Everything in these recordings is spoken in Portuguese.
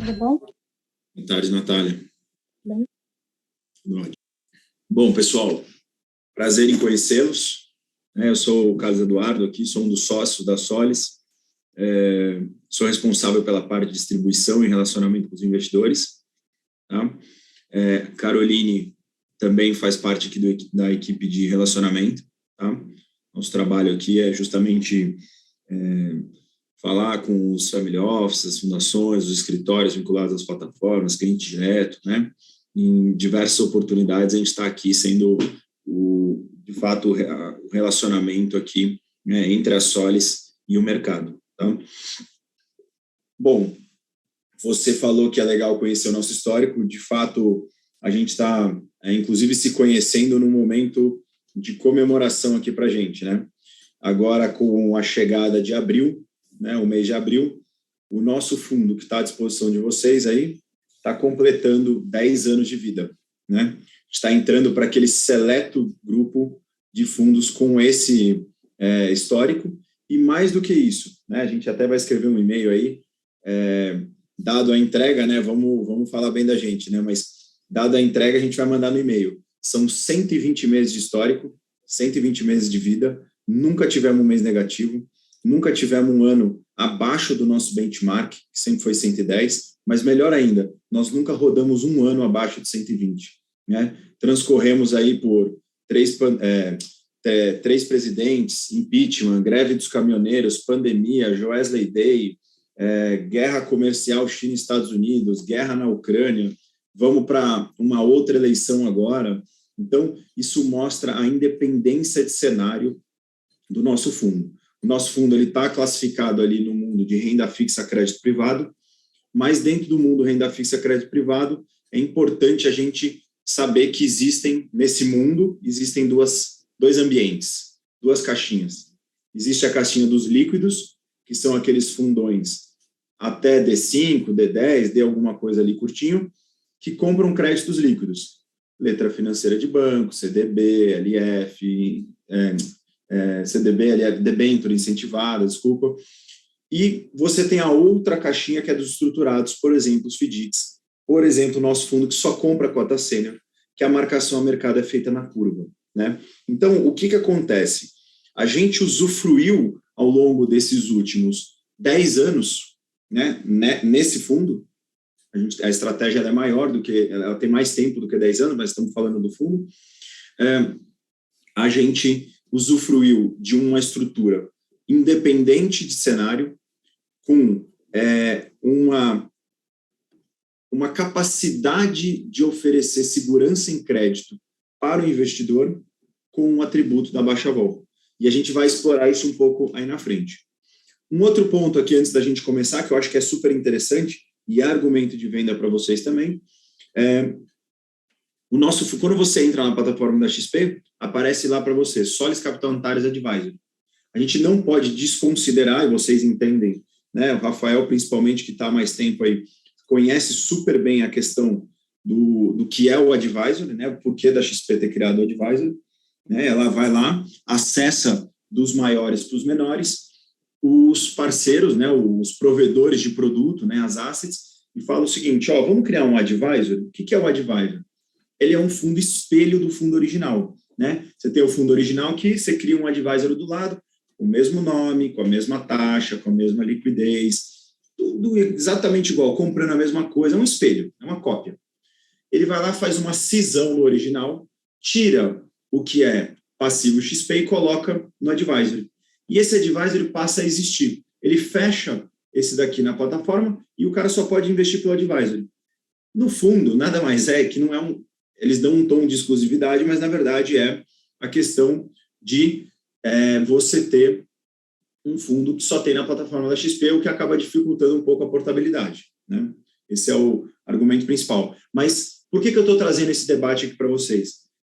Tudo bom? Boa tarde, Natália. Bem. Tudo ótimo. Bom, pessoal, prazer em conhecê-los. Eu sou o Carlos Eduardo aqui, sou um dos sócios da Solis. Sou responsável pela parte de distribuição e relacionamento com os investidores. Tá? Caroline também faz parte aqui da equipe de relacionamento. Tá? Nosso trabalho aqui é justamente falar com os family offices, as fundações, os escritórios vinculados às plataformas, cliente direto, né? Em diversas oportunidades a gente está aqui sendo, de fato, o relacionamento aqui, né, entre a Solis e o mercado. Tá? Bom, você falou que é legal conhecer o nosso histórico. De fato, a gente está, inclusive, se conhecendo num momento de comemoração aqui para a gente, né? Agora, com a chegada de abril, né, o mês de abril, o nosso fundo que está à disposição de vocês aí está completando 10 anos de vida, né? Está entrando para aquele seleto grupo de fundos com esse histórico e mais do que isso, né? A gente até vai escrever um e-mail aí, dado a entrega, né? Vamos falar bem da gente, né? Mas dado a entrega a gente vai mandar no e-mail. São 120 meses de histórico, 120 meses de vida, nunca tivemos um mês negativo. Nunca tivemos um ano abaixo do nosso benchmark, que sempre foi 110, mas melhor ainda, nós nunca rodamos um ano abaixo de 120. Né? Transcorremos aí por três presidentes, impeachment, greve dos caminhoneiros, pandemia, Joesley Day, guerra comercial China e Estados Unidos, guerra na Ucrânia, vamos para uma outra eleição agora. Então, isso mostra a independência de cenário do nosso fundo. O nosso fundo está classificado ali no mundo de renda fixa crédito privado, mas dentro do mundo renda fixa crédito privado, é importante a gente saber que nesse mundo, existem dois ambientes, duas caixinhas. Existe a caixinha dos líquidos, que são aqueles fundões até D5, D10, D alguma coisa ali curtinho, que compram créditos líquidos. Letra financeira de banco, CDB, LF, CDB, debênture incentivada, desculpa. E você tem a outra caixinha que é dos estruturados, por exemplo, os FDICs. Por exemplo, o nosso fundo que só compra cota sênior, que a marcação a mercado é feita na curva. Né? Então, o que acontece? A gente usufruiu ao longo desses últimos 10 anos, né, nesse fundo, a estratégia é maior ela tem mais tempo do que 10 anos, mas estamos falando do fundo, a gente usufruiu de uma estrutura independente de cenário, com uma capacidade de oferecer segurança em crédito para o investidor com um atributo da baixa vol. E a gente vai explorar isso um pouco aí na frente. Um outro ponto aqui, antes da gente começar, que eu acho que é super interessante, e é argumento de venda para vocês também, quando você entra na plataforma da XP, aparece lá para você, Solis Capital Antares Advisor. A gente não pode desconsiderar, e vocês entendem, né, o Rafael, principalmente, que está há mais tempo aí, conhece super bem a questão do que é o Advisor, né, o porquê da XP ter criado o Advisor. Né, ela vai lá, acessa dos maiores para os menores, os parceiros, né, os provedores de produto, né, as assets, e fala o seguinte, vamos criar um Advisor. O que é o Advisor? Ele é um fundo espelho do fundo original. Né? Você tem o fundo original que você cria um advisor do lado, com o mesmo nome, com a mesma taxa, com a mesma liquidez, tudo exatamente igual, comprando a mesma coisa, é um espelho, é uma cópia. Ele vai lá, faz uma cisão no original, tira o que é passivo XP e coloca no advisor. E esse advisor passa a existir. Ele fecha esse daqui na plataforma e o cara só pode investir pelo advisor. No fundo, nada mais é que não é eles dão um tom de exclusividade, mas, na verdade, é a questão de você ter um fundo que só tem na plataforma da XP, o que acaba dificultando um pouco a portabilidade. Né? Esse é o argumento principal. Mas por que eu estou trazendo esse debate aqui para vocês?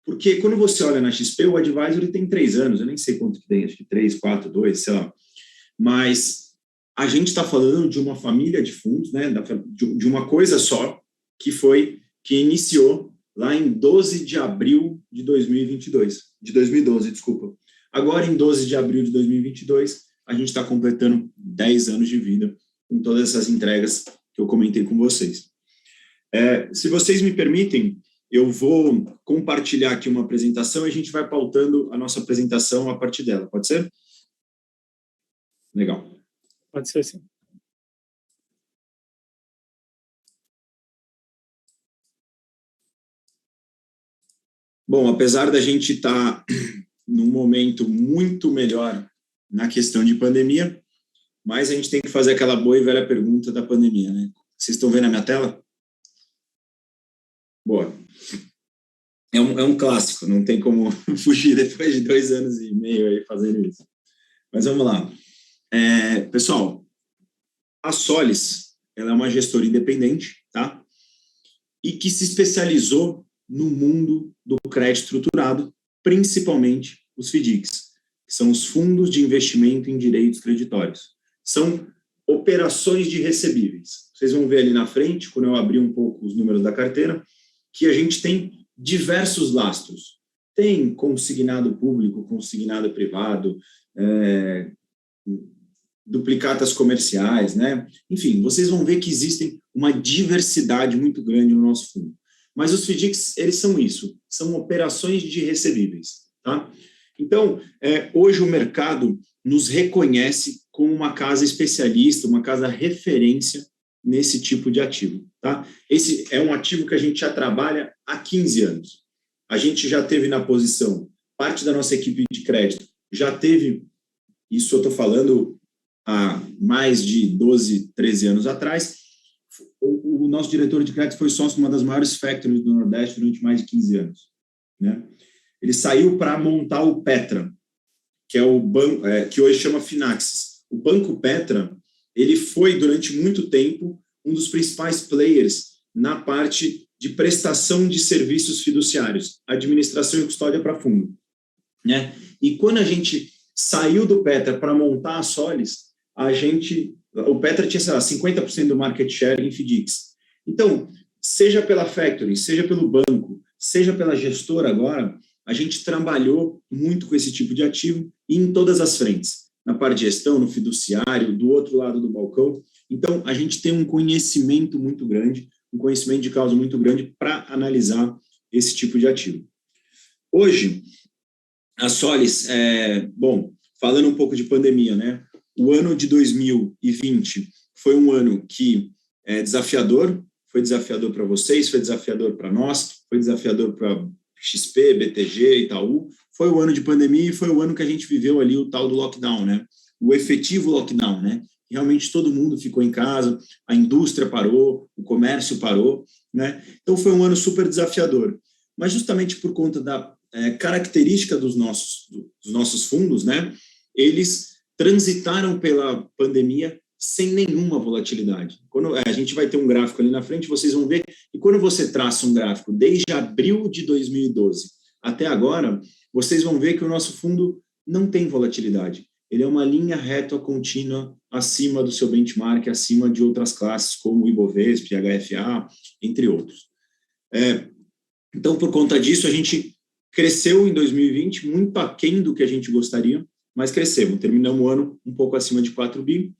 Porque quando você olha na XP, o Advisor tem 3 anos, eu nem sei quanto que tem, acho que 3, 4, 2, sei lá. Mas a gente está falando de uma família de fundos, né, de uma coisa só, que iniciou lá em 12 de abril de 2012, desculpa. Agora, em 12 de abril de 2022, a gente está completando 10 anos de vida com todas essas entregas que eu comentei com vocês. Se vocês me permitem, eu vou compartilhar aqui uma apresentação e a gente vai pautando a nossa apresentação a partir dela. Pode ser? Legal. Pode ser, sim. Bom, apesar da gente estar num momento muito melhor na questão de pandemia, mas a gente tem que fazer aquela boa e velha pergunta da pandemia, né? Vocês estão vendo a minha tela? Boa. É um clássico, não tem como fugir depois de 2 anos e meio aí fazendo isso. Mas vamos lá. Pessoal, a Solis, ela é uma gestora independente, tá? E que se especializou no mundo do crédito estruturado, principalmente os FDICs, que são os fundos de investimento em direitos creditórios. São operações de recebíveis. Vocês vão ver ali na frente, quando eu abrir um pouco os números da carteira, que a gente tem diversos lastros. Tem consignado público, consignado privado, duplicatas comerciais, né? Enfim, vocês vão ver que existem uma diversidade muito grande no nosso fundo. Mas os FDICs, eles são isso, são operações de recebíveis, tá? Então, hoje o mercado nos reconhece como uma casa especialista, uma casa referência nesse tipo de ativo, tá? Esse é um ativo que a gente já trabalha há 15 anos. A gente já teve na posição, parte da nossa equipe de crédito já teve, isso eu estou falando há mais de 12, 13 anos atrás, o nosso diretor de crédito foi sócio de uma das maiores factories do Nordeste durante mais de 15 anos, né? Ele saiu para montar o Petra, que é o banco, que hoje chama Finaxis. O Banco Petra, ele foi, durante muito tempo, um dos principais players na parte de prestação de serviços fiduciários, administração e custódia para fundo, né? E quando a gente saiu do Petra para montar a Solis, o Petra tinha, sei lá, 50% do market share em FDICs. Então, seja pela factory, seja pelo banco, seja pela gestora agora, a gente trabalhou muito com esse tipo de ativo e em todas as frentes, na parte de gestão, no fiduciário, do outro lado do balcão. Então, a gente tem um conhecimento muito grande, um conhecimento de causa muito grande para analisar esse tipo de ativo. Hoje, a Solis, falando um pouco de pandemia, né? O ano de 2020 foi um ano que é desafiador, foi desafiador para vocês, foi desafiador para nós, foi desafiador para XP, BTG, Itaú. Foi o ano de pandemia e foi o ano que a gente viveu ali o tal do lockdown, né? O efetivo lockdown, né? Realmente todo mundo ficou em casa, a indústria parou, o comércio parou, né? Então foi um ano super desafiador. Mas justamente por conta da característica dos nossos fundos, né? Eles transitaram pela pandemia sem nenhuma volatilidade. Quando a gente vai ter um gráfico ali na frente, vocês vão ver, e quando você traça um gráfico desde abril de 2012 até agora, vocês vão ver que o nosso fundo não tem volatilidade. Ele é uma linha reta contínua acima do seu benchmark, acima de outras classes, como o Ibovespa, HFA, entre outros. Então, por conta disso, a gente cresceu em 2020, muito aquém do que a gente gostaria, mas crescemos. Terminamos o ano um pouco acima de 4 bi.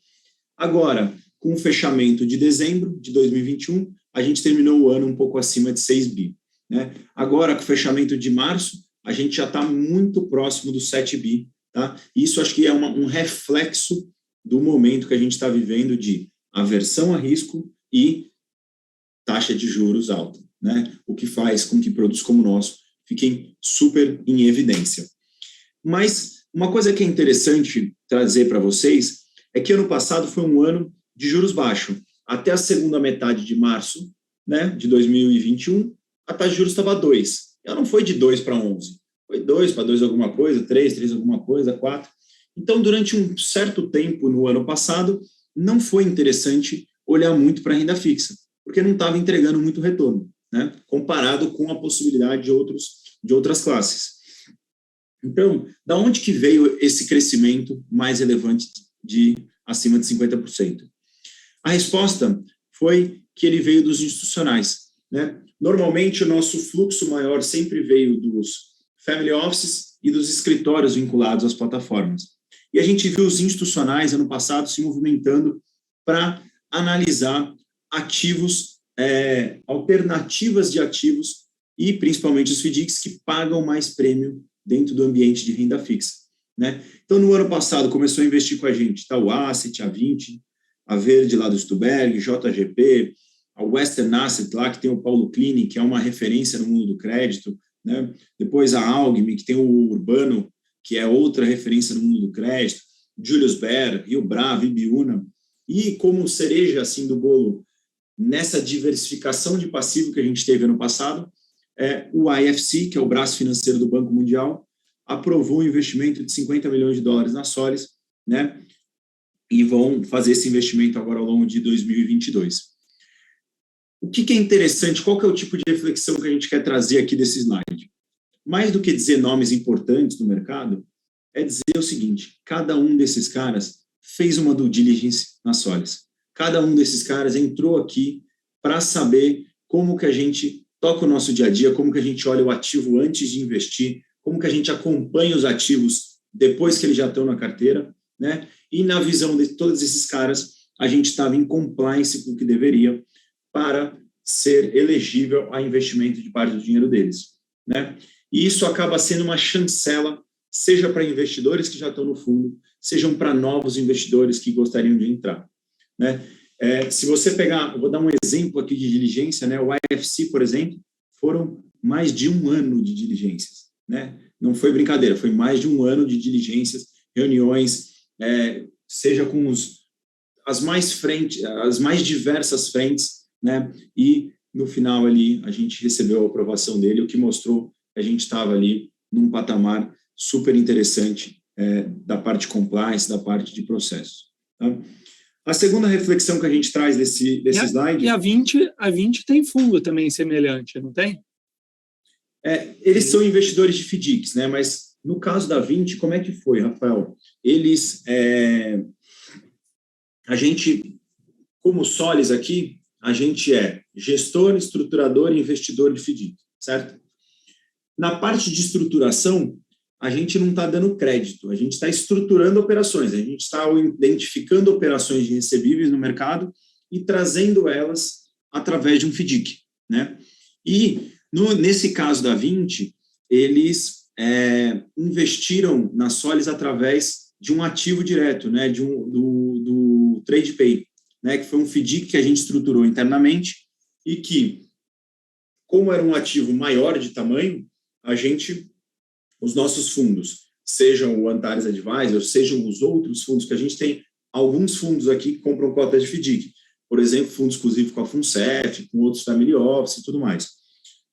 Agora, com o fechamento de dezembro de 2021, a gente terminou o ano um pouco acima de 6 bi. Né? Agora, com o fechamento de março, a gente já está muito próximo dos 7 bi. Tá? Isso acho que é um reflexo do momento que a gente está vivendo de aversão a risco e taxa de juros alta, né? O que faz com que produtos como o nosso fiquem super em evidência. Mas uma coisa que é interessante trazer para vocês é que ano passado foi um ano de juros baixos. Até a segunda metade de março, né, de 2021, a taxa de juros estava 2. Ela não foi de 2 para 11. Foi 2 para 2 alguma coisa, 3 alguma coisa, 4. Então, durante um certo tempo no ano passado, não foi interessante olhar muito para a renda fixa, porque não estava entregando muito retorno, né, comparado com a possibilidade de outras classes. Então, da onde que veio esse crescimento mais relevante de acima de 50%? A resposta foi que ele veio dos institucionais, né? Normalmente, o nosso fluxo maior sempre veio dos family offices e dos escritórios vinculados às plataformas. E a gente viu os institucionais, ano passado, se movimentando para analisar ativos, alternativas de ativos e principalmente os FDICs que pagam mais prêmio dentro do ambiente de renda fixa, né? Então, no ano passado, começou a investir com a gente, tá? O Asset, a 20, a Verde lá do Stuberg, JGP, a Western Asset lá, que tem o Paulo Klein, que é uma referência no mundo do crédito, né? Depois a Algme, que tem o Urbano, que é outra referência no mundo do crédito, Julius Baer, Rio Bravo, Ibiúna, e como cereja assim do bolo, nessa diversificação de passivo que a gente teve ano passado, o IFC, que é o braço financeiro do Banco Mundial, aprovou um investimento de 50 milhões de dólares na Solis, né? E vão fazer esse investimento agora ao longo de 2022. O que é interessante, qual que é o tipo de reflexão que a gente quer trazer aqui desse slide? Mais do que dizer nomes importantes do mercado, é dizer o seguinte: cada um desses caras fez uma due diligence na Solis. Cada um desses caras entrou aqui para saber como que a gente toca o nosso dia a dia, como que a gente olha o ativo antes de investir, como que a gente acompanha os ativos depois que eles já estão na carteira, né? E na visão de todos esses caras, a gente estava em compliance com o que deveria para ser elegível a investimento de parte do dinheiro deles, né? E isso acaba sendo uma chancela, seja para investidores que já estão no fundo, sejam para novos investidores que gostariam de entrar, né? Se você pegar, eu vou dar um exemplo aqui de diligência, né? O IFC, por exemplo, foram mais de um ano de diligências, né? Não foi brincadeira, foi mais de um ano de diligências, reuniões, seja com as mais diversas frentes, né? E no final ali a gente recebeu a aprovação dele, o que mostrou que a gente estava ali num patamar super interessante da parte de compliance, da parte de processos, tá? A segunda reflexão que a gente traz desse slide... E a 20 tem fundo também semelhante, não tem? Eles são investidores de FDICs, né? Mas no caso da 20, como é que foi, Rafael? A gente, como Solis aqui, a gente é gestor, estruturador e investidor de FDIC, certo? Na parte de estruturação, a gente não está dando crédito, a gente está estruturando operações, a gente está identificando operações de recebíveis no mercado e trazendo elas através de um FDIC, né? E, nesse caso da 20, eles investiram na Solis através de um ativo direto, né? Do TradePay, né? Que foi um FDIC que a gente estruturou internamente e que, como era um ativo maior de tamanho, os nossos fundos, sejam o Antares Advisor, sejam os outros fundos que a gente tem, alguns fundos aqui que compram cotas de FDIC, por exemplo, fundo exclusivo com a FUNCEF, com outros family office e tudo mais.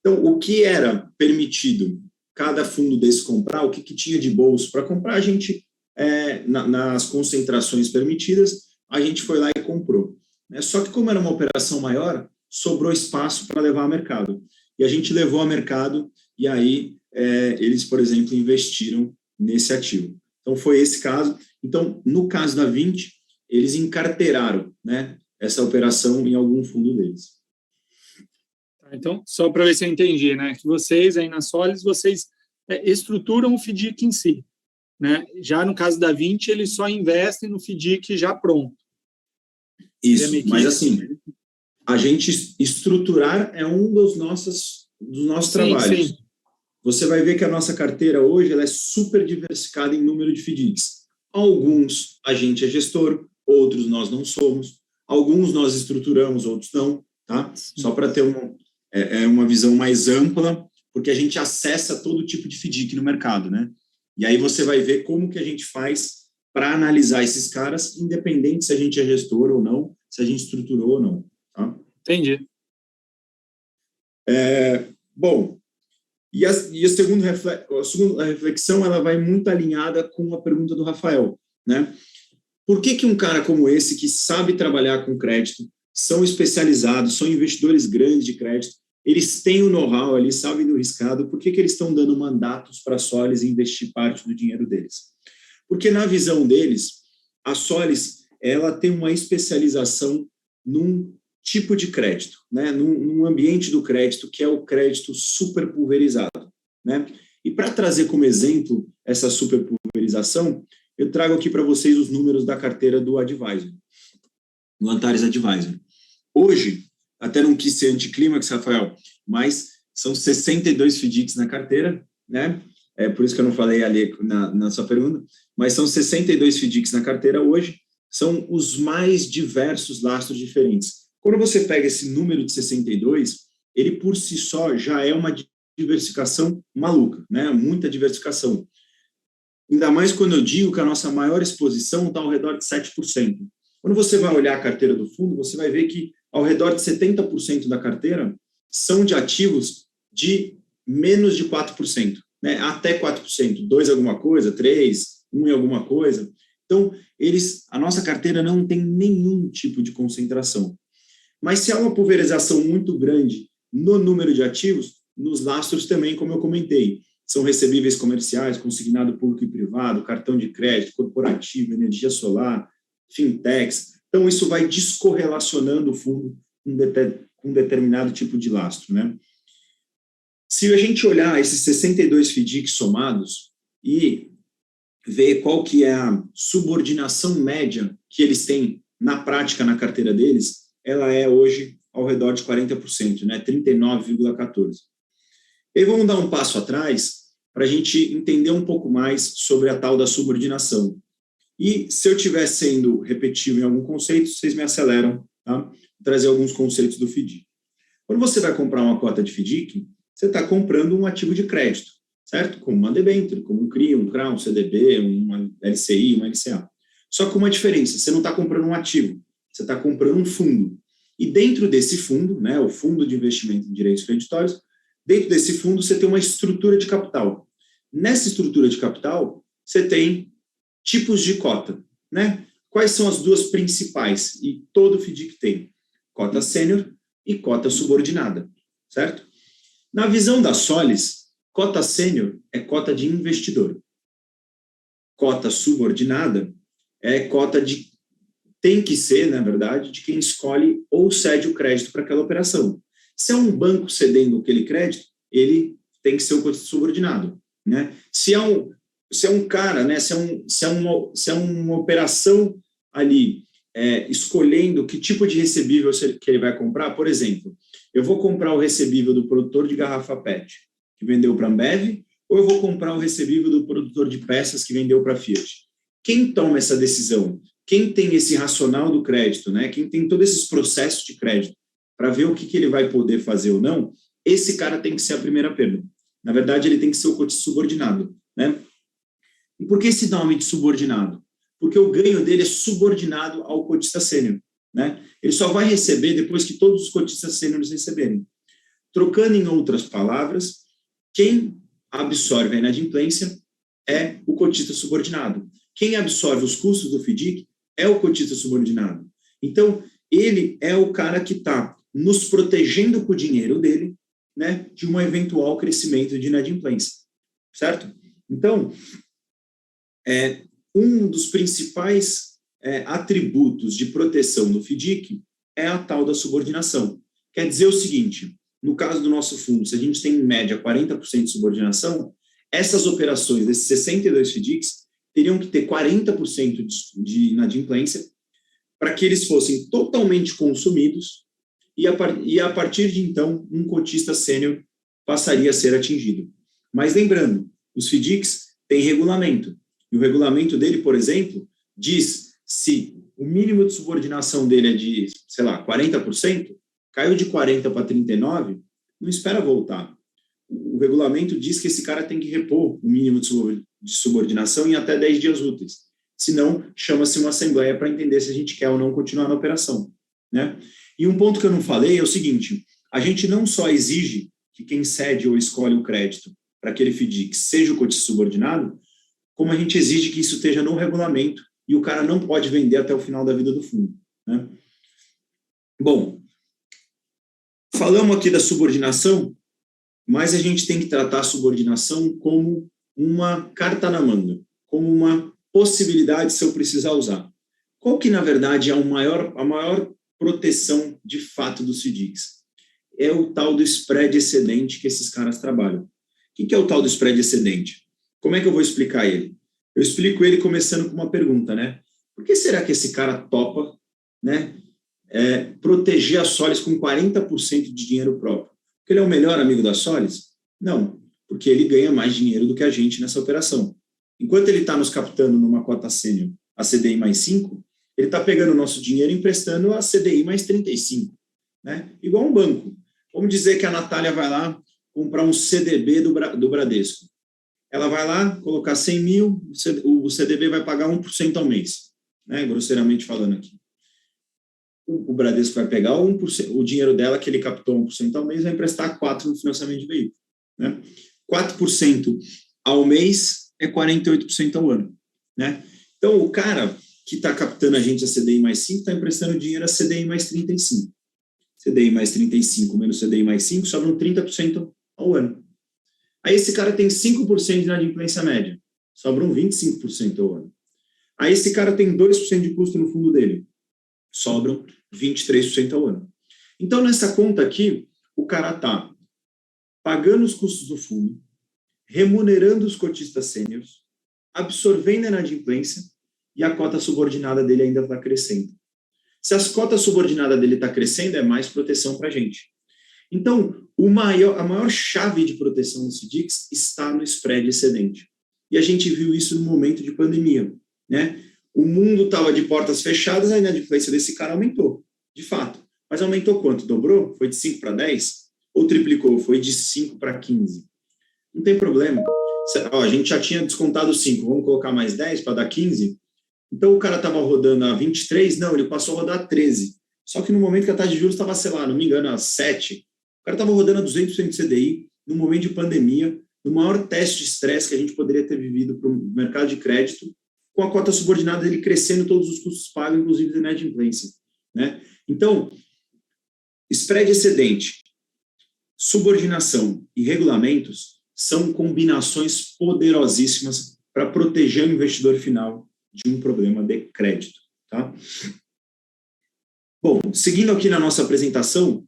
Então, o que era permitido cada fundo desse comprar, o que tinha de bolso para comprar, a gente, nas concentrações permitidas, a gente foi lá e comprou. Só que como era uma operação maior, sobrou espaço para levar ao mercado. E a gente levou ao mercado e aí eles, por exemplo, investiram nesse ativo. Então, foi esse caso. Então, no caso da 20, eles encarteiraram, né, essa operação em algum fundo deles. Então, só para ver se eu entendi, né, que vocês aí na Solis, vocês estruturam o FDIC em si, né? Já no caso da 20, eles só investem no FDIC já pronto. Isso, mas assim, a gente estruturar é um dos nossos trabalhos. Sim. Você vai ver que a nossa carteira hoje ela é super diversificada em número de FDICs. Alguns a gente é gestor, outros nós não somos. Alguns nós estruturamos, outros não, tá? Só para ter uma visão mais ampla, porque a gente acessa todo tipo de FDIC no mercado, né? E aí você vai ver como que a gente faz para analisar esses caras, independente se a gente é gestor ou não, se a gente estruturou ou não, tá? Entendi. Bom, e a segunda reflexão ela vai muito alinhada com a pergunta do Rafael, né? Por que um cara como esse, que sabe trabalhar com crédito, são especializados, são investidores grandes de crédito, eles têm o know-how ali, sabem do riscado, por que eles estão dando mandatos para a Solis investir parte do dinheiro deles? Porque na visão deles, a Solis ela tem uma especialização num tipo de crédito, né? Num ambiente do crédito que é o crédito super pulverizado, né? E para trazer como exemplo essa super pulverização, eu trago aqui para vocês os números da carteira do Advisor, do Antares Advisor. Hoje, até não quis ser anticlímax, Rafael, mas são 62 FDICs na carteira, né? É por isso que eu não falei ali na sua pergunta, mas são 62 FDICs na carteira hoje, são os mais diversos lastros diferentes. Quando você pega esse número de 62, ele por si só já é uma diversificação maluca, né? Muita diversificação. Ainda mais quando eu digo que a nossa maior exposição está ao redor de 7%. Quando você vai olhar a carteira do fundo, você vai ver que ao redor de 70% da carteira são de ativos de menos de 4%, né? Até 4%, 2 alguma coisa, 3, 1 em alguma coisa. Então, a nossa carteira não tem nenhum tipo de concentração. Mas se há uma pulverização muito grande no número de ativos, nos lastros também, como eu comentei, são recebíveis comerciais, consignado público e privado, cartão de crédito, corporativo, energia solar, fintechs. Então, isso vai descorrelacionando o fundo com um determinado tipo de lastro, né? Se a gente olhar esses 62 FDICs somados e ver qual que é a subordinação média que eles têm na prática na carteira deles, ela é hoje ao redor de 40%, né? 39,14%. E vamos dar um passo atrás para a gente entender um pouco mais sobre a tal da subordinação. E se eu estiver sendo repetitivo em algum conceito, vocês me aceleram, tá? Vou trazer alguns conceitos do FDIC. Quando você vai comprar uma cota de FDIC, você está comprando um ativo de crédito, certo? Como uma debênture, como um CRI, um CRA, um CDB, uma LCI, uma LCA. Só com uma diferença, você não está comprando um ativo, você está comprando um fundo. E dentro desse fundo, né, o Fundo de Investimento em Direitos Creditórios, dentro desse fundo você tem uma estrutura de capital. Nessa estrutura de capital, você tem tipos de cota, né? Quais são as duas principais? E todo FDIC tem cota sênior e cota subordinada, certo? Na visão da Solis, cota sênior é cota de investidor. Cota subordinada é cota de, tem que ser, na verdade, de quem escolhe ou cede o crédito para aquela operação. Se é um banco cedendo aquele crédito, ele tem que ser o cotista subordinado, né? Se é um cara, né? Se é uma operação ali escolhendo que tipo de recebível que ele vai comprar, por exemplo, eu vou comprar o recebível do produtor de garrafa PET que vendeu para a Ambev, ou eu vou comprar o recebível do produtor de peças que vendeu para a Fiat? Quem toma essa decisão? Quem tem esse racional do crédito, né? Quem tem todos esses processos de crédito para ver o que ele vai poder fazer ou não, esse cara tem que ser a primeira perda. Na verdade, ele tem que ser o cotista subordinado, né? E por que esse nome de subordinado? Porque o ganho dele é subordinado ao cotista sênior, né? Ele só vai receber depois que todos os cotistas sêniores receberem. Trocando em outras palavras, quem absorve a inadimplência é o cotista subordinado. Quem absorve os custos do FDIC é o cotista subordinado. Então, ele é o cara que está nos protegendo com o dinheiro dele, né, de um eventual crescimento de inadimplência, certo? Então, um dos principais atributos de proteção do FDIC é a tal da subordinação. Quer dizer o seguinte, no caso do nosso fundo, se a gente tem em média 40% de subordinação, essas operações desses 62 FDICs teriam que ter 40% de inadimplência para que eles fossem totalmente consumidos e a partir de então um cotista sênior passaria a ser atingido. Mas lembrando, os FDICs têm regulamento, e o regulamento dele, por exemplo, diz se o mínimo de subordinação dele é de, sei lá, 40%, caiu de 40% para 39%, não espera voltar. O regulamento diz que esse cara tem que repor o mínimo de subordinação em até 10 dias úteis. Senão, chama-se uma assembleia para entender se a gente quer ou não continuar na operação, né? E um ponto que eu não falei é o seguinte, a gente não só exige que quem cede ou escolhe o crédito para aquele FDIC seja o cotista subordinado, como a gente exige que isso esteja no regulamento e o cara não pode vender até o final da vida do fundo, né? Bom, falamos aqui da subordinação, mas a gente tem que tratar a subordinação como uma carta na manga, como uma possibilidade se eu precisar usar. Qual que, na verdade, é a maior proteção de fato dos FDICs? É o tal do spread excedente que esses caras trabalham. O que é o tal do spread excedente? Como é que eu vou explicar ele? Eu explico ele começando com uma pergunta, né? Por que será que esse cara topa, né, proteger a Solis com 40% de dinheiro próprio. Porque ele é o melhor amigo da Solis? Não, porque ele ganha mais dinheiro do que a gente nessa operação. Enquanto ele está nos captando numa cota sênior a CDI mais 5, ele está pegando o nosso dinheiro e emprestando a CDI mais 35, né? Igual um banco. Vamos dizer que a Natália vai lá comprar um CDB do Bradesco. Ela vai lá colocar 100 mil, o CDB vai pagar 1% ao mês, né? Grosseiramente falando aqui. O Bradesco vai pegar 1%, o dinheiro dela, que ele captou 1% ao mês, vai emprestar 4% no financiamento de veículo, né? 4% ao mês é 48% ao ano, né? Então, o cara que está captando a gente a CDI mais 5 está emprestando dinheiro a CDI mais 35. CDI mais 35 menos CDI mais 5 sobram 30% ao ano. Aí esse cara tem 5% de inadimplência média, sobram 25% ao ano. Aí esse cara tem 2% de custo no fundo dele, sobram 23% ao ano. Então, nessa conta aqui, o cara está pagando os custos do fundo, remunerando os cotistas sêniores, absorvendo a inadimplência e a cota subordinada dele ainda está crescendo. Se as cotas subordinadas dele está crescendo, é mais proteção para a gente. Então, a maior chave de proteção dos FDICs está no spread excedente. E a gente viu isso no momento de pandemia, né? O mundo estava de portas fechadas, a inadimplência desse cara aumentou, de fato. Mas aumentou quanto? Dobrou? Foi de 5 para 10? Ou triplicou? Foi de 5 para 15? Não tem problema. A gente já tinha descontado 5, vamos colocar mais 10 para dar 15? Então, o cara estava rodando a 23, não, ele passou a rodar a 13. Só que no momento que a taxa de juros estava, sei lá, não me engano, a 7, o cara estava rodando a 200% de CDI, no momento de pandemia, no maior teste de estresse que a gente poderia ter vivido para o mercado de crédito, com a cota subordinada dele crescendo, todos os custos pagos, inclusive de inadimplência, né? Então, spread excedente, subordinação e regulamentos são combinações poderosíssimas para proteger o investidor final de um problema de crédito, tá? Bom, seguindo aqui na nossa apresentação,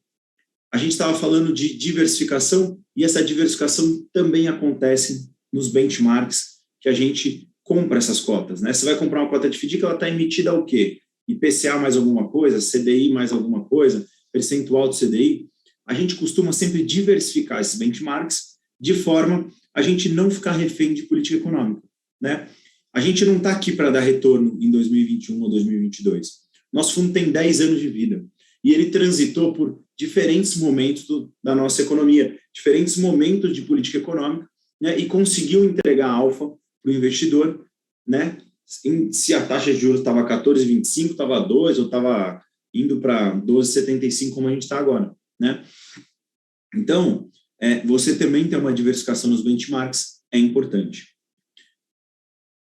a gente estava falando de diversificação e essa diversificação também acontece nos benchmarks que a gente compra essas cotas, né? Você vai comprar uma cota de FDIC, ela está emitida ao quê? IPCA mais alguma coisa, CDI mais alguma coisa, percentual do CDI. A gente costuma sempre diversificar esses benchmarks de forma a gente não ficar refém de política econômica, né? A gente não está aqui para dar retorno em 2021 ou 2022. Nosso fundo tem 10 anos de vida e ele transitou por diferentes momentos da nossa economia, diferentes momentos de política econômica, né, e conseguiu entregar alfa para o investidor, né? Se a taxa de juros estava 14,25, estava 2, ou estava indo para 12,75, como a gente está agora, né? Então, você também ter uma diversificação nos benchmarks é importante.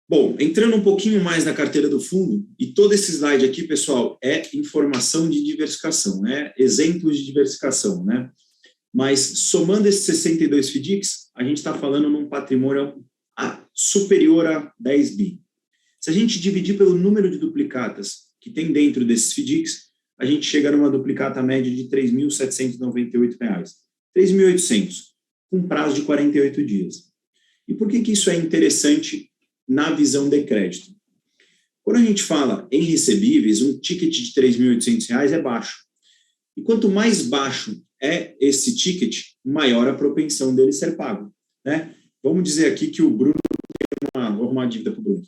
Bom, entrando um pouquinho mais na carteira do fundo, e todo esse slide aqui, pessoal, é informação de diversificação, né? Exemplos de diversificação, né? Mas, somando esses 62 FDICs, a gente está falando num patrimônio superior a 10 bi. Se a gente dividir pelo número de duplicatas que tem dentro desses FDICs, a gente chega numa duplicata média de R$ 3.798. 3.800, com prazo de 48 dias. E por que isso é interessante na visão de crédito? Quando a gente fala em recebíveis, um ticket de R$ 3.800 é baixo. E quanto mais baixo é esse ticket, maior a propensão dele ser pago, né? Vamos dizer aqui que o Bruno tem vou arrumar uma dívida para o Bruno.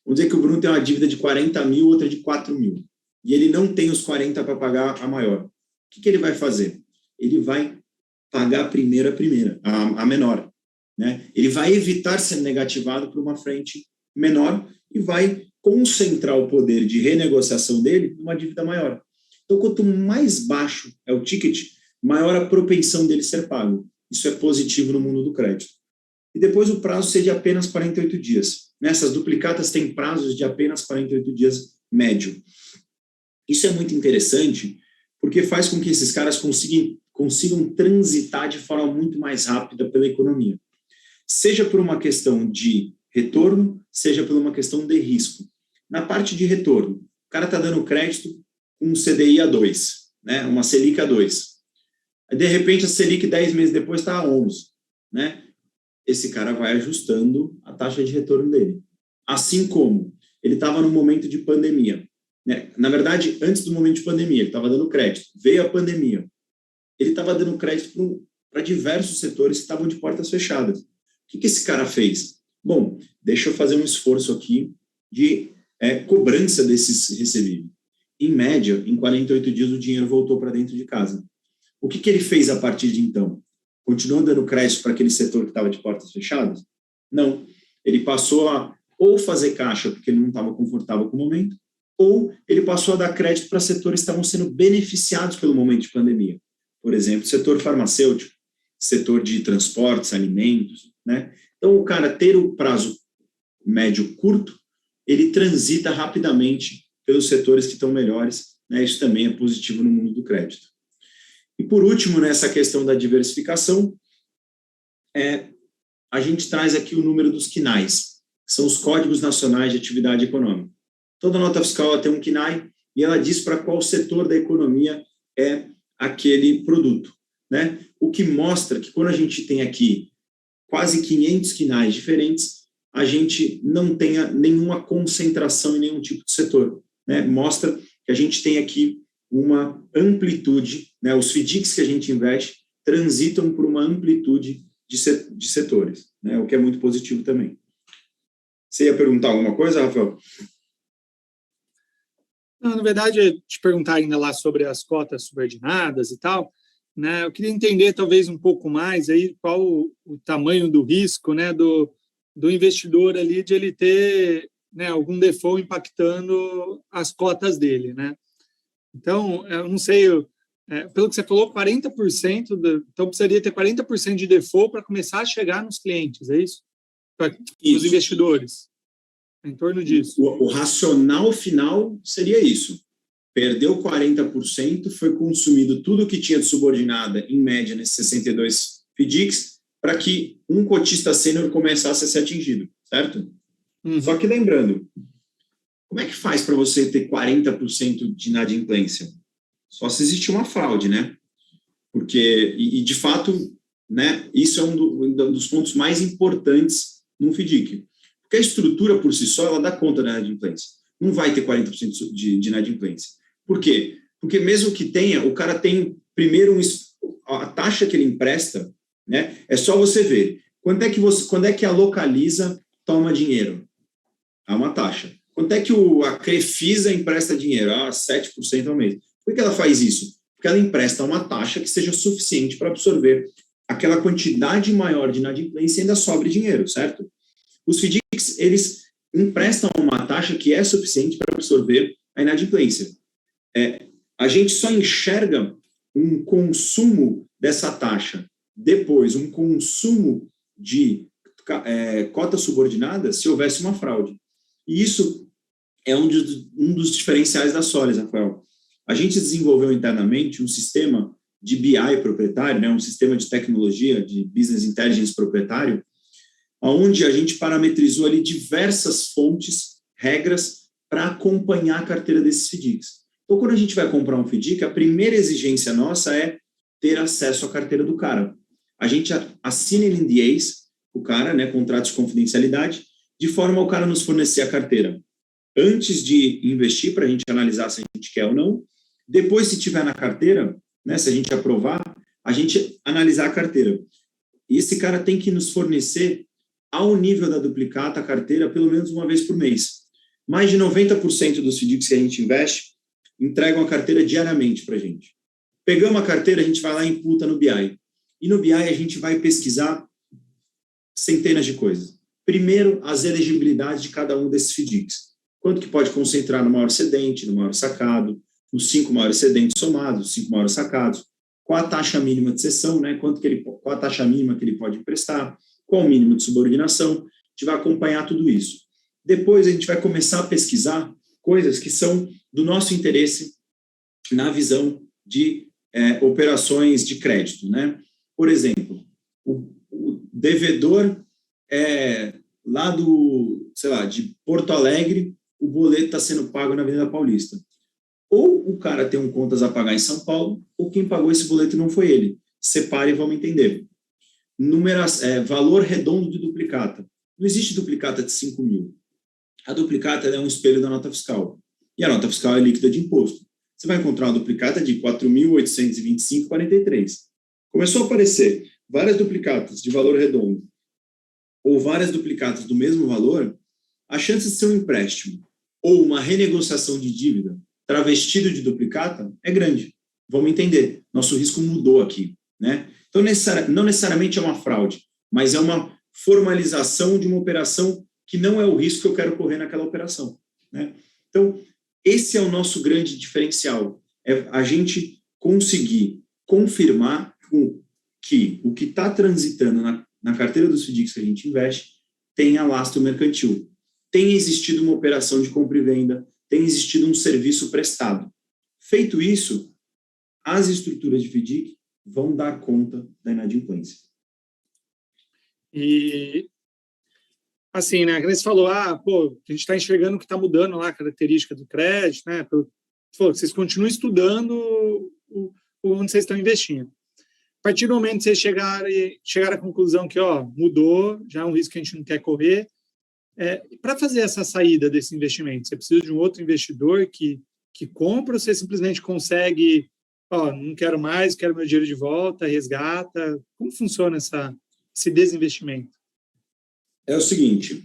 Vamos dizer que o Bruno tem uma dívida de 40 mil, outra de 4 mil. E ele não tem os 40 para pagar a maior. O que ele vai fazer? Ele vai pagar a menor, né? Ele vai evitar ser negativado por uma frente menor e vai concentrar o poder de renegociação dele numa dívida maior. Então, quanto mais baixo é o ticket, maior a propensão dele ser pago. Isso é positivo no mundo do crédito. E depois o prazo ser de apenas 48 dias. Nessas duplicatas têm prazos de apenas 48 dias médio. Isso é muito interessante, porque faz com que esses caras consigam transitar de forma muito mais rápida pela economia. Seja por uma questão de retorno, seja por uma questão de risco. Na parte de retorno, o cara está dando crédito com um CDI a 2, né? Uma Selic a 2. De repente, a Selic 10 meses depois está a 11, né? Esse cara vai ajustando a taxa de retorno dele. Assim como ele estava no momento de pandemia, né? Na verdade, antes do momento de pandemia, ele estava dando crédito. Veio a pandemia. Ele estava dando crédito para diversos setores que estavam de portas fechadas. O que esse cara fez? Bom, deixa eu fazer um esforço aqui de cobrança desses recebíveis. Em média, em 48 dias, o dinheiro voltou para dentro de casa. O que ele fez a partir de então? Continuou dando crédito para aquele setor que estava de portas fechadas? Não. Ele passou a ou fazer caixa porque ele não estava confortável com o momento, ou ele passou a dar crédito para setores que estavam sendo beneficiados pelo momento de pandemia. Por exemplo, setor farmacêutico, setor de transportes, alimentos, né? Então, o cara ter o prazo médio curto, ele transita rapidamente pelos setores que estão melhores, né? Isso também é positivo no mundo do crédito. E, por último, nessa questão da diversificação, a gente traz aqui o número dos CNAEs, que são os Códigos Nacionais de Atividade Econômica. Toda nota fiscal ela tem um CNAE e ela diz para qual setor da economia é aquele produto, né? O que mostra que quando a gente tem aqui quase 500 CNAEs diferentes, a gente não tenha nenhuma concentração em nenhum tipo de setor, né? Mostra que a gente tem aqui uma amplitude, né? Os FDICs que a gente investe transitam por uma amplitude de setores, né? O que é muito positivo também. Você ia perguntar alguma coisa, Rafael? Não, na verdade, te perguntar ainda lá sobre as cotas subordinadas e tal, né? Eu queria entender talvez um pouco mais aí qual o tamanho do risco, né, do investidor ali de ele ter, né, algum default impactando as cotas dele, né? Então, eu não sei, pelo que você falou, 40%, então precisaria ter 40% de default para começar a chegar nos clientes, é isso? Para os investidores. Em torno disso. O racional final seria isso. Perdeu 40%, foi consumido tudo que tinha de subordinada, em média, nesses 62 FDICs, para que um cotista sênior começasse a ser atingido, certo? Só que lembrando, como é que faz para você ter 40% de inadimplência? Só se existe uma fraude, né? Porque, e de fato, né, isso é um dos pontos mais importantes num FDIC. Porque a estrutura por si só, ela dá conta da inadimplência. Não vai ter 40% de inadimplência. Por quê? Porque mesmo que tenha, o cara tem primeiro a taxa que ele empresta, né? É só você ver. Quando é que a Localiza toma dinheiro? Há uma taxa. Quanto é que a Crefisa empresta dinheiro? 7% ao mês. Por que ela faz isso? Porque ela empresta uma taxa que seja suficiente para absorver aquela quantidade maior de inadimplência e ainda sobre dinheiro, certo? Os FDICs, eles emprestam uma taxa que é suficiente para absorver a inadimplência. A gente só enxerga um consumo dessa taxa, depois um consumo de cotas subordinadas se houvesse uma fraude. E isso é um dos diferenciais da Solis, Rafael. A gente desenvolveu internamente um sistema de BI proprietário, né, um sistema de tecnologia, de Business Intelligence proprietário, onde a gente parametrizou ali diversas fontes, regras, para acompanhar a carteira desses FDICs. Então, quando a gente vai comprar um FDIC, a primeira exigência nossa é ter acesso à carteira do cara. A gente assina NDAs, o cara, né, contratos de confidencialidade, de forma ao cara nos fornecer a carteira antes de investir, para a gente analisar se a gente quer ou não. Depois, se tiver na carteira, né, se a gente aprovar, a gente analisar a carteira. E esse cara tem que nos fornecer ao nível da duplicata, a carteira, pelo menos uma vez por mês. Mais de 90% dos FDICs que a gente investe entregam a carteira diariamente para a gente. Pegamos a carteira, a gente vai lá e imputa no BI. E no BI a gente vai pesquisar centenas de coisas. Primeiro, as elegibilidades de cada um desses FDICs. Quanto que pode concentrar no maior cedente, no maior sacado, nos 5 maiores cedentes somados, os 5 maiores sacados, qual a taxa mínima de cessão, né? Qual a taxa mínima que ele pode emprestar, qual o mínimo de subordinação, a gente vai acompanhar tudo isso. Depois a gente vai começar a pesquisar coisas que são do nosso interesse na visão de operações de crédito, né? Por exemplo, o devedor lá de Porto Alegre, o boleto está sendo pago na Avenida Paulista. Ou o cara tem um contas a pagar em São Paulo, ou quem pagou esse boleto não foi ele. Separe e vamos entender. Valor redondo de duplicata. Não existe duplicata de 5 mil. A duplicata é um espelho da nota fiscal. e a nota fiscal é líquida de imposto. Você vai encontrar uma duplicata de 4.825,43. Começou a aparecer várias duplicatas de valor redondo ou várias duplicatas do mesmo valor, a chance de ser um empréstimo ou uma renegociação de dívida travestido de duplicata é grande. Vamos entender, nosso risco mudou aqui, né? Então, não necessariamente é uma fraude, mas é uma formalização de uma operação que não é o risco que eu quero correr naquela operação, né? Então, esse é o nosso grande diferencial, é a gente conseguir confirmar que o que está transitando na carteira dos FDICs que a gente investe tenha lastro mercantil, tem existido uma operação de compra e venda, tem existido um serviço prestado. Feito isso, as estruturas de FDIC vão dar conta da inadimplência. E, assim, né, como você falou, a gente está enxergando que está mudando lá a característica do crédito, né? Vocês continuam estudando onde vocês estão investindo. A partir do momento que vocês chegar à conclusão que, mudou, já é um risco que a gente não quer correr, para fazer essa saída desse investimento, você precisa de um outro investidor que compra, ou você simplesmente consegue, não quero mais, quero meu dinheiro de volta, resgata? Como funciona esse desinvestimento? É o seguinte,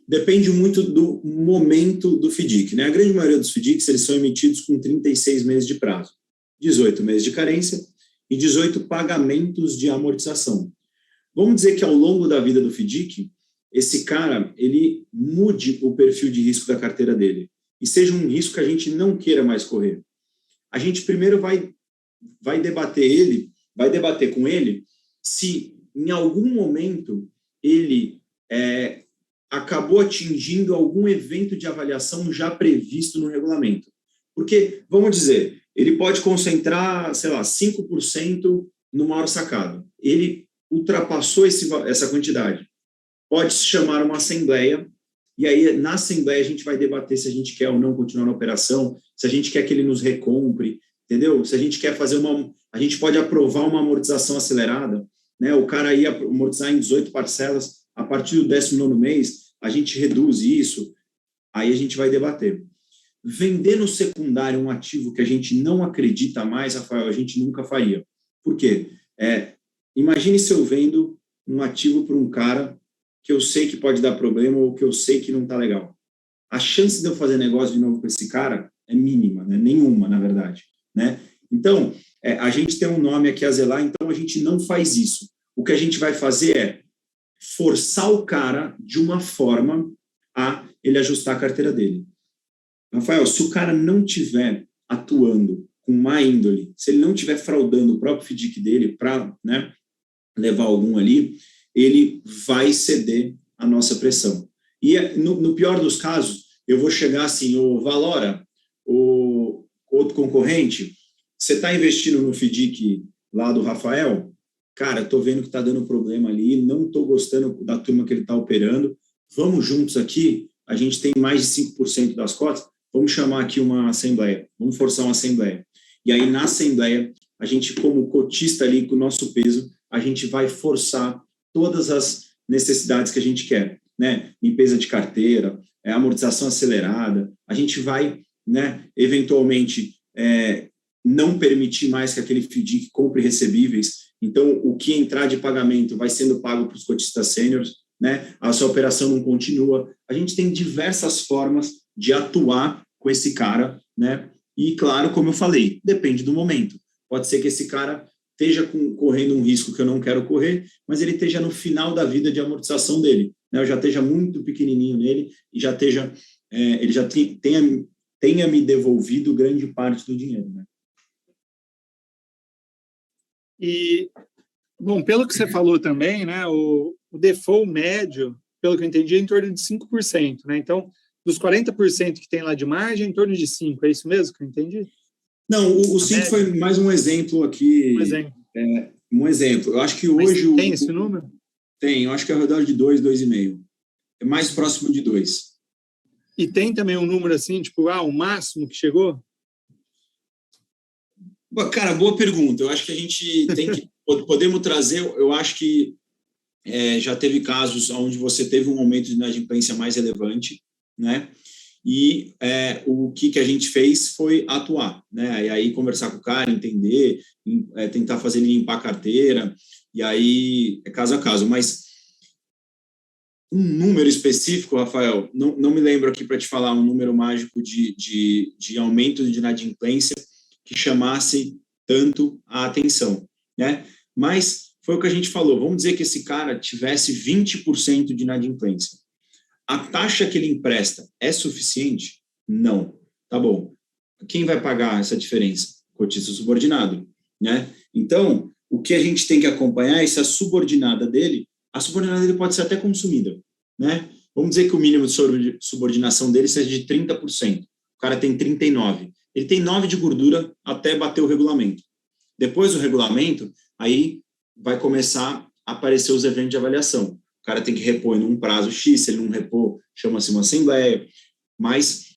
depende muito do momento do FDIC, né? A grande maioria dos FDICs, eles são emitidos com 36 meses de prazo, 18 meses de carência e 18 pagamentos de amortização. Vamos dizer que ao longo da vida do FDIC, esse cara, ele mude o perfil de risco da carteira dele e seja um risco que a gente não queira mais correr. A gente primeiro vai debater com ele se em algum momento ele acabou atingindo algum evento de avaliação já previsto no regulamento. Porque, vamos dizer, ele pode concentrar, 5% no maior sacado. Ele ultrapassou essa quantidade. Pode se chamar uma assembleia, e aí na assembleia a gente vai debater se a gente quer ou não continuar na operação, se a gente quer que ele nos recompre, entendeu? Se a gente quer a gente pode aprovar uma amortização acelerada, né? O cara ia amortizar em 18 parcelas, a partir do 19º mês, a gente reduz isso, aí a gente vai debater. Vender no secundário um ativo que a gente não acredita mais, Rafael, a gente nunca faria. Por quê? Imagine se eu vendo um ativo para um cara que eu sei que pode dar problema ou que eu sei que não está legal. A chance de eu fazer negócio de novo com esse cara é mínima, né? Nenhuma, na verdade, né? Então, a gente tem um nome aqui a zelar, então a gente não faz isso. O que a gente vai fazer é forçar o cara de uma forma a ele ajustar a carteira dele. Rafael, se o cara não estiver atuando com má índole, se ele não estiver fraudando o próprio FDIC dele para, né, levar algum ali, ele vai ceder à nossa pressão. E no pior dos casos, eu vou chegar assim, o Valora, o outro concorrente, você está investindo no FDIC lá do Rafael? Cara, estou vendo que está dando problema ali, não estou gostando da turma que ele está operando, vamos juntos aqui, a gente tem mais de 5% das cotas, vamos chamar aqui uma assembleia, vamos forçar uma assembleia. E aí, na assembleia, a gente, como cotista ali, com o nosso peso, a gente vai forçar todas as necessidades que a gente quer, né? Limpeza de carteira, amortização acelerada, a gente vai, né, eventualmente, não permitir mais que aquele FDIC compre recebíveis, então o que entrar de pagamento vai sendo pago para os cotistas sêniores, né? A sua operação não continua. A gente tem diversas formas de atuar com esse cara, né? E, claro, como eu falei, depende do momento. Pode ser que esse cara esteja correndo um risco que eu não quero correr, mas ele esteja no final da vida de amortização dele, né? Eu já esteja muito pequenininho nele e já esteja, ele já tenha me devolvido grande parte do dinheiro, né? E, bom, pelo que você falou também, né, o default médio, pelo que eu entendi, é em torno de 5%, né? Então, dos 40% que tem lá de margem, em torno de 5%, é isso mesmo que eu entendi? Não, o 5 foi mais um exemplo aqui. Um exemplo. Eu acho que hoje... Mas tem esse número? Tem, eu acho que é ao redor de 2, 2,5. É mais próximo de 2. E tem também um número assim, tipo, o máximo que chegou? Cara, boa pergunta. Eu acho que a gente tem que... podemos trazer... Eu acho que já teve casos onde você teve um aumento de inadimplência mais relevante, né? E o que a gente fez foi atuar, né? E aí conversar com o cara, entender, tentar fazer ele limpar a carteira, e aí é caso a caso. Mas um número específico, Rafael, não me lembro aqui para te falar um número mágico de aumento de inadimplência que chamasse tanto a atenção, né? Mas foi o que a gente falou, vamos dizer que esse cara tivesse 20% de inadimplência. A taxa que ele empresta é suficiente? Não. Tá bom. Quem vai pagar essa diferença? Cotista subordinado, né? Então, o que a gente tem que acompanhar é se a subordinada dele pode ser até consumida, né? Vamos dizer que o mínimo de subordinação dele seja de 30%. O cara tem 39%. Ele tem 9% de gordura até bater o regulamento. Depois do regulamento, aí vai começar a aparecer os eventos de avaliação. O cara tem que repor num prazo X, se ele não repor, chama-se uma assembleia. Mas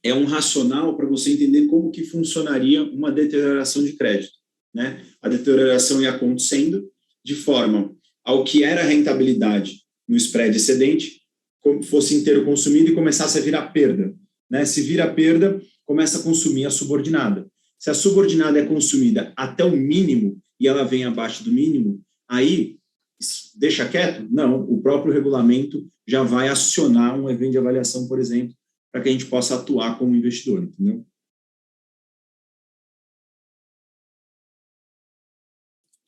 é um racional para você entender como que funcionaria uma deterioração de crédito, né? A deterioração ia acontecendo de forma ao que era rentabilidade no spread excedente, como fosse inteiro consumido e começasse a virar perda, né? Se vira perda, começa a consumir a subordinada. Se a subordinada é consumida até o mínimo e ela vem abaixo do mínimo, aí deixa quieto? Não, o próprio regulamento já vai acionar um evento de avaliação, por exemplo, para que a gente possa atuar como investidor, entendeu?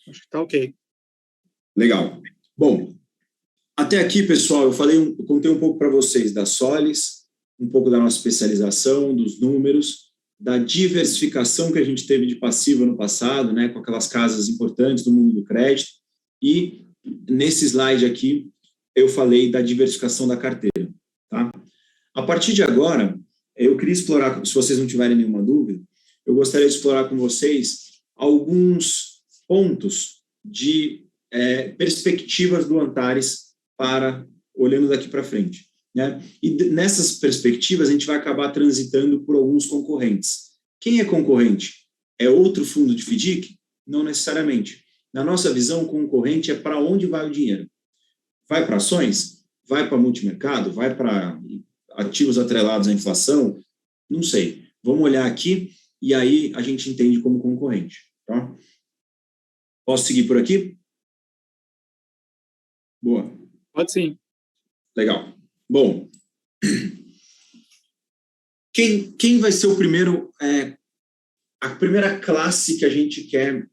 Acho que está ok. Legal. Bom, até aqui, pessoal, eu contei um pouco para vocês da Solis, um pouco da nossa especialização, dos números, da diversificação que a gente teve de passivo no passado, né, com aquelas casas importantes do mundo do crédito, e nesse slide aqui eu falei da diversificação da carteira, tá? A partir de agora, eu queria explorar, se vocês não tiverem nenhuma dúvida, eu gostaria de explorar com vocês alguns pontos de perspectivas do Antares olhando daqui para frente, né? E nessas perspectivas a gente vai acabar transitando por alguns concorrentes. Quem é concorrente? É outro fundo de FDIC? Não necessariamente. Na nossa visão, concorrente é para onde vai o dinheiro. Vai para ações? Vai para multimercado? Vai para ativos atrelados à inflação? Não sei. Vamos olhar aqui e aí a gente entende como concorrente. Tá? Posso seguir por aqui? Boa. Pode sim. Legal. Bom, quem vai ser o primeiro, a primeira classe que a gente quer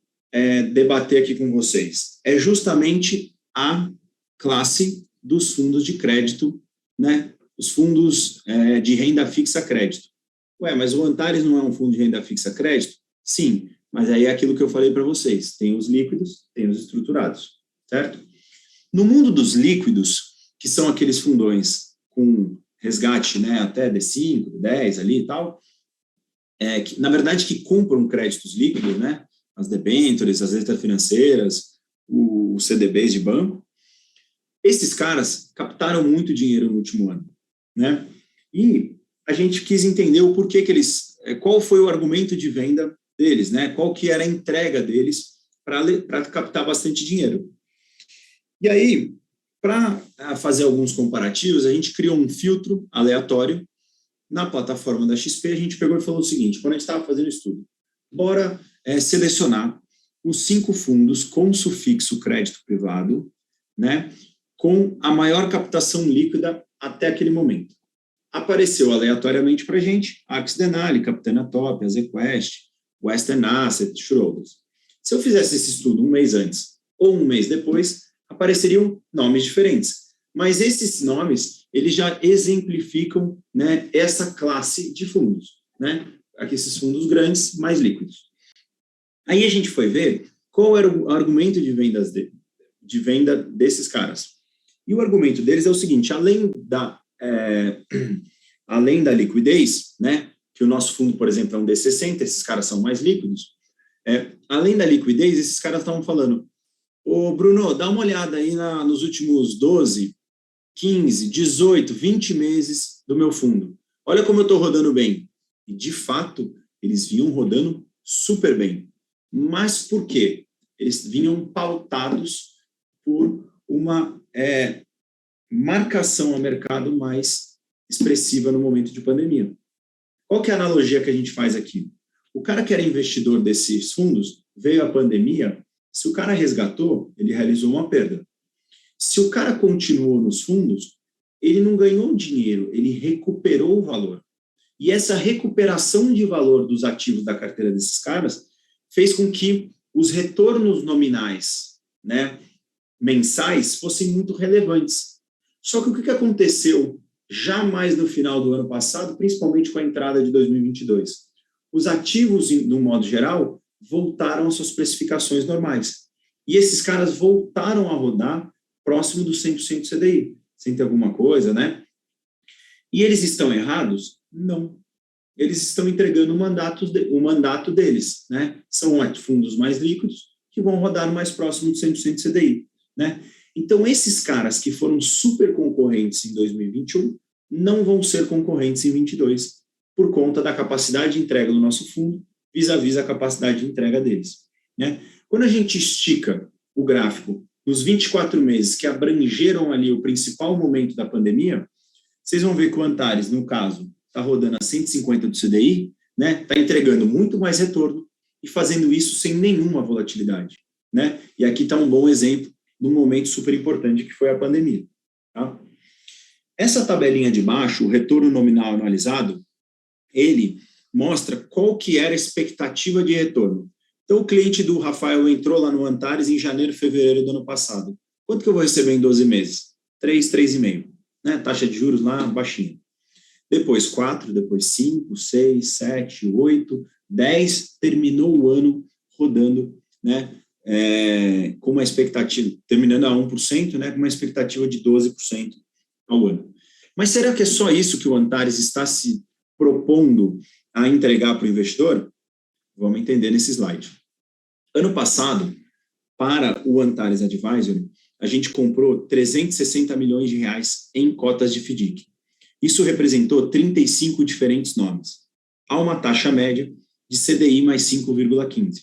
debater aqui com vocês? É justamente a classe dos fundos de crédito, né? Os fundos de renda fixa crédito. Ué, mas o Antares não é um fundo de renda fixa crédito? Sim, mas aí é aquilo que eu falei para vocês. Tem os líquidos, tem os estruturados, certo? No mundo dos líquidos, que são aqueles fundões com resgate, né, até D5, D10 ali e tal, que, na verdade, que compram créditos líquidos, né, as debêntures, as letras financeiras, os CDBs de banco, esses caras captaram muito dinheiro no último ano, né, e a gente quis entender o porquê que eles, qual foi o argumento de venda deles, né, qual que era a entrega deles para captar bastante dinheiro. E aí, para fazer alguns comparativos, a gente criou um filtro aleatório na plataforma da XP. A gente pegou e falou o seguinte, quando a gente estava fazendo o estudo, bora selecionar os 5 fundos com sufixo crédito privado, né, com a maior captação líquida até aquele momento. Apareceu aleatoriamente para a gente Axis Denali, Capitana Top, Azequest, Western Asset, Schroders. Se eu fizesse esse estudo um mês antes ou um mês depois, apareceriam nomes diferentes. Mas esses nomes, eles já exemplificam, né, essa classe de fundos, né? Aqui esses fundos grandes, mais líquidos. Aí a gente foi ver qual era o argumento de venda desses caras. E o argumento deles é o seguinte, além da liquidez, né, que o nosso fundo, por exemplo, é um D60, esses caras são mais líquidos, além da liquidez, esses caras estavam falando, ô Bruno, dá uma olhada aí nos últimos 12, 15, 18, 20 meses do meu fundo. Olha como eu estou rodando bem. E, de fato, eles vinham rodando super bem. Mas por quê? Eles vinham pautados por uma marcação ao mercado mais expressiva no momento de pandemia. Qual que é a analogia que a gente faz aqui? O cara que era investidor desses fundos, veio a pandemia, se o cara resgatou, ele realizou uma perda. Se o cara continuou nos fundos, ele não ganhou dinheiro, ele recuperou o valor. E essa recuperação de valor dos ativos da carteira desses caras fez com que os retornos nominais, né, mensais, fossem muito relevantes. Só que o que aconteceu já mais no final do ano passado, principalmente com a entrada de 2022? Os ativos, no modo geral, voltaram às suas precificações normais. E esses caras voltaram a rodar próximo do 100% CDI. Sem ter alguma coisa, né? E eles estão errados? Não. Eles estão entregando o mandato deles, né? São fundos mais líquidos que vão rodar mais próximo de 100% CDI, né? Então, esses caras que foram super concorrentes em 2021 não vão ser concorrentes em 2022 por conta da capacidade de entrega do nosso fundo vis-à-vis a capacidade de entrega deles, né? Quando a gente estica o gráfico nos 24 meses que abrangeram ali o principal momento da pandemia, vocês vão ver que o Antares, no caso, está rodando a 150 do CDI, né? Está entregando muito mais retorno e fazendo isso sem nenhuma volatilidade, né? E aqui está um bom exemplo de um momento super importante que foi a pandemia, tá? Essa tabelinha de baixo, o retorno nominal anualizado, ele mostra qual que era a expectativa de retorno. Então, o cliente do Rafael entrou lá no Antares em janeiro, fevereiro do ano passado. Quanto que eu vou receber em 12 meses? 3, 3,5. Né? Taxa de juros lá, baixinha. Depois 4, depois 5, 6, 7, 8, 10. Terminou o ano rodando, né? Com uma expectativa, terminando a 1%, né? Com uma expectativa de 12% ao ano. Mas será que é só isso que o Antares está se propondo a entregar para o investidor? Vamos entender nesse slide. Ano passado, para o Antares Advisory, a gente comprou 360 milhões de reais em cotas de FDIC. Isso representou 35 diferentes nomes, a uma taxa média de CDI mais 5,15.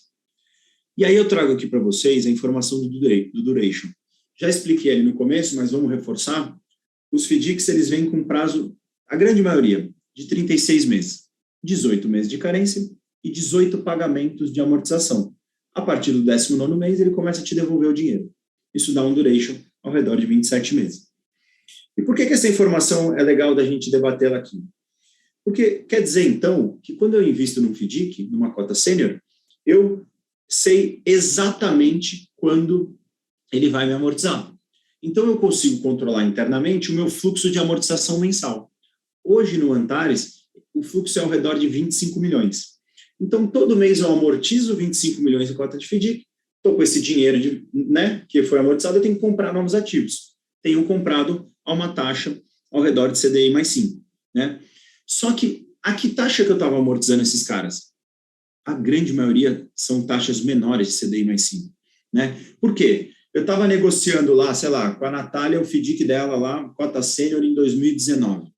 E aí eu trago aqui para vocês a informação do duration. Já expliquei ali no começo, mas vamos reforçar. Os FDICs, eles vêm com prazo, a grande maioria, de 36 meses, 18 meses de carência e 18 pagamentos de amortização. A partir do 19º mês, ele começa a te devolver o dinheiro. Isso dá um duration ao redor de 27 meses. E por que essa informação é legal da gente debatê-la aqui? Porque quer dizer, então, que quando eu invisto num FDIC, numa cota sênior, eu sei exatamente quando ele vai me amortizar. Então, eu consigo controlar internamente o meu fluxo de amortização mensal. Hoje, no Antares, o fluxo é ao redor de 25 milhões. Então, todo mês eu amortizo 25 milhões em cota de FDIC, estou com esse dinheiro que foi amortizado, eu tenho que comprar novos ativos. Tenho comprado a uma taxa ao redor de CDI mais 5. Né? Só que a que taxa que eu estava amortizando esses caras? A grande maioria são taxas menores de CDI mais 5. Né? Por quê? Eu estava negociando lá, sei lá, com a Natália, o FDIC dela lá, cota sênior em 2019.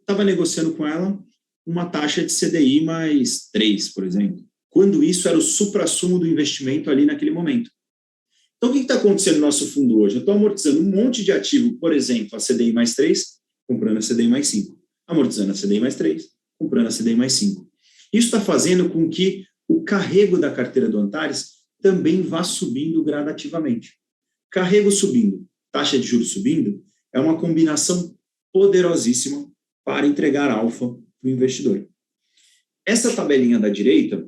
Estava negociando com ela uma taxa de CDI mais 3, por exemplo, quando isso era o suprassumo do investimento ali naquele momento. Então, o que está acontecendo no nosso fundo hoje? Eu estou amortizando um monte de ativo, por exemplo, a CDI mais 3, comprando a CDI mais 5. Amortizando a CDI mais 3, comprando a CDI mais 5. Isso está fazendo com que o carrego da carteira do Antares também vá subindo gradativamente. Carrego subindo, taxa de juros subindo, é uma combinação poderosíssima para entregar alfa para o investidor. Essa tabelinha da direita,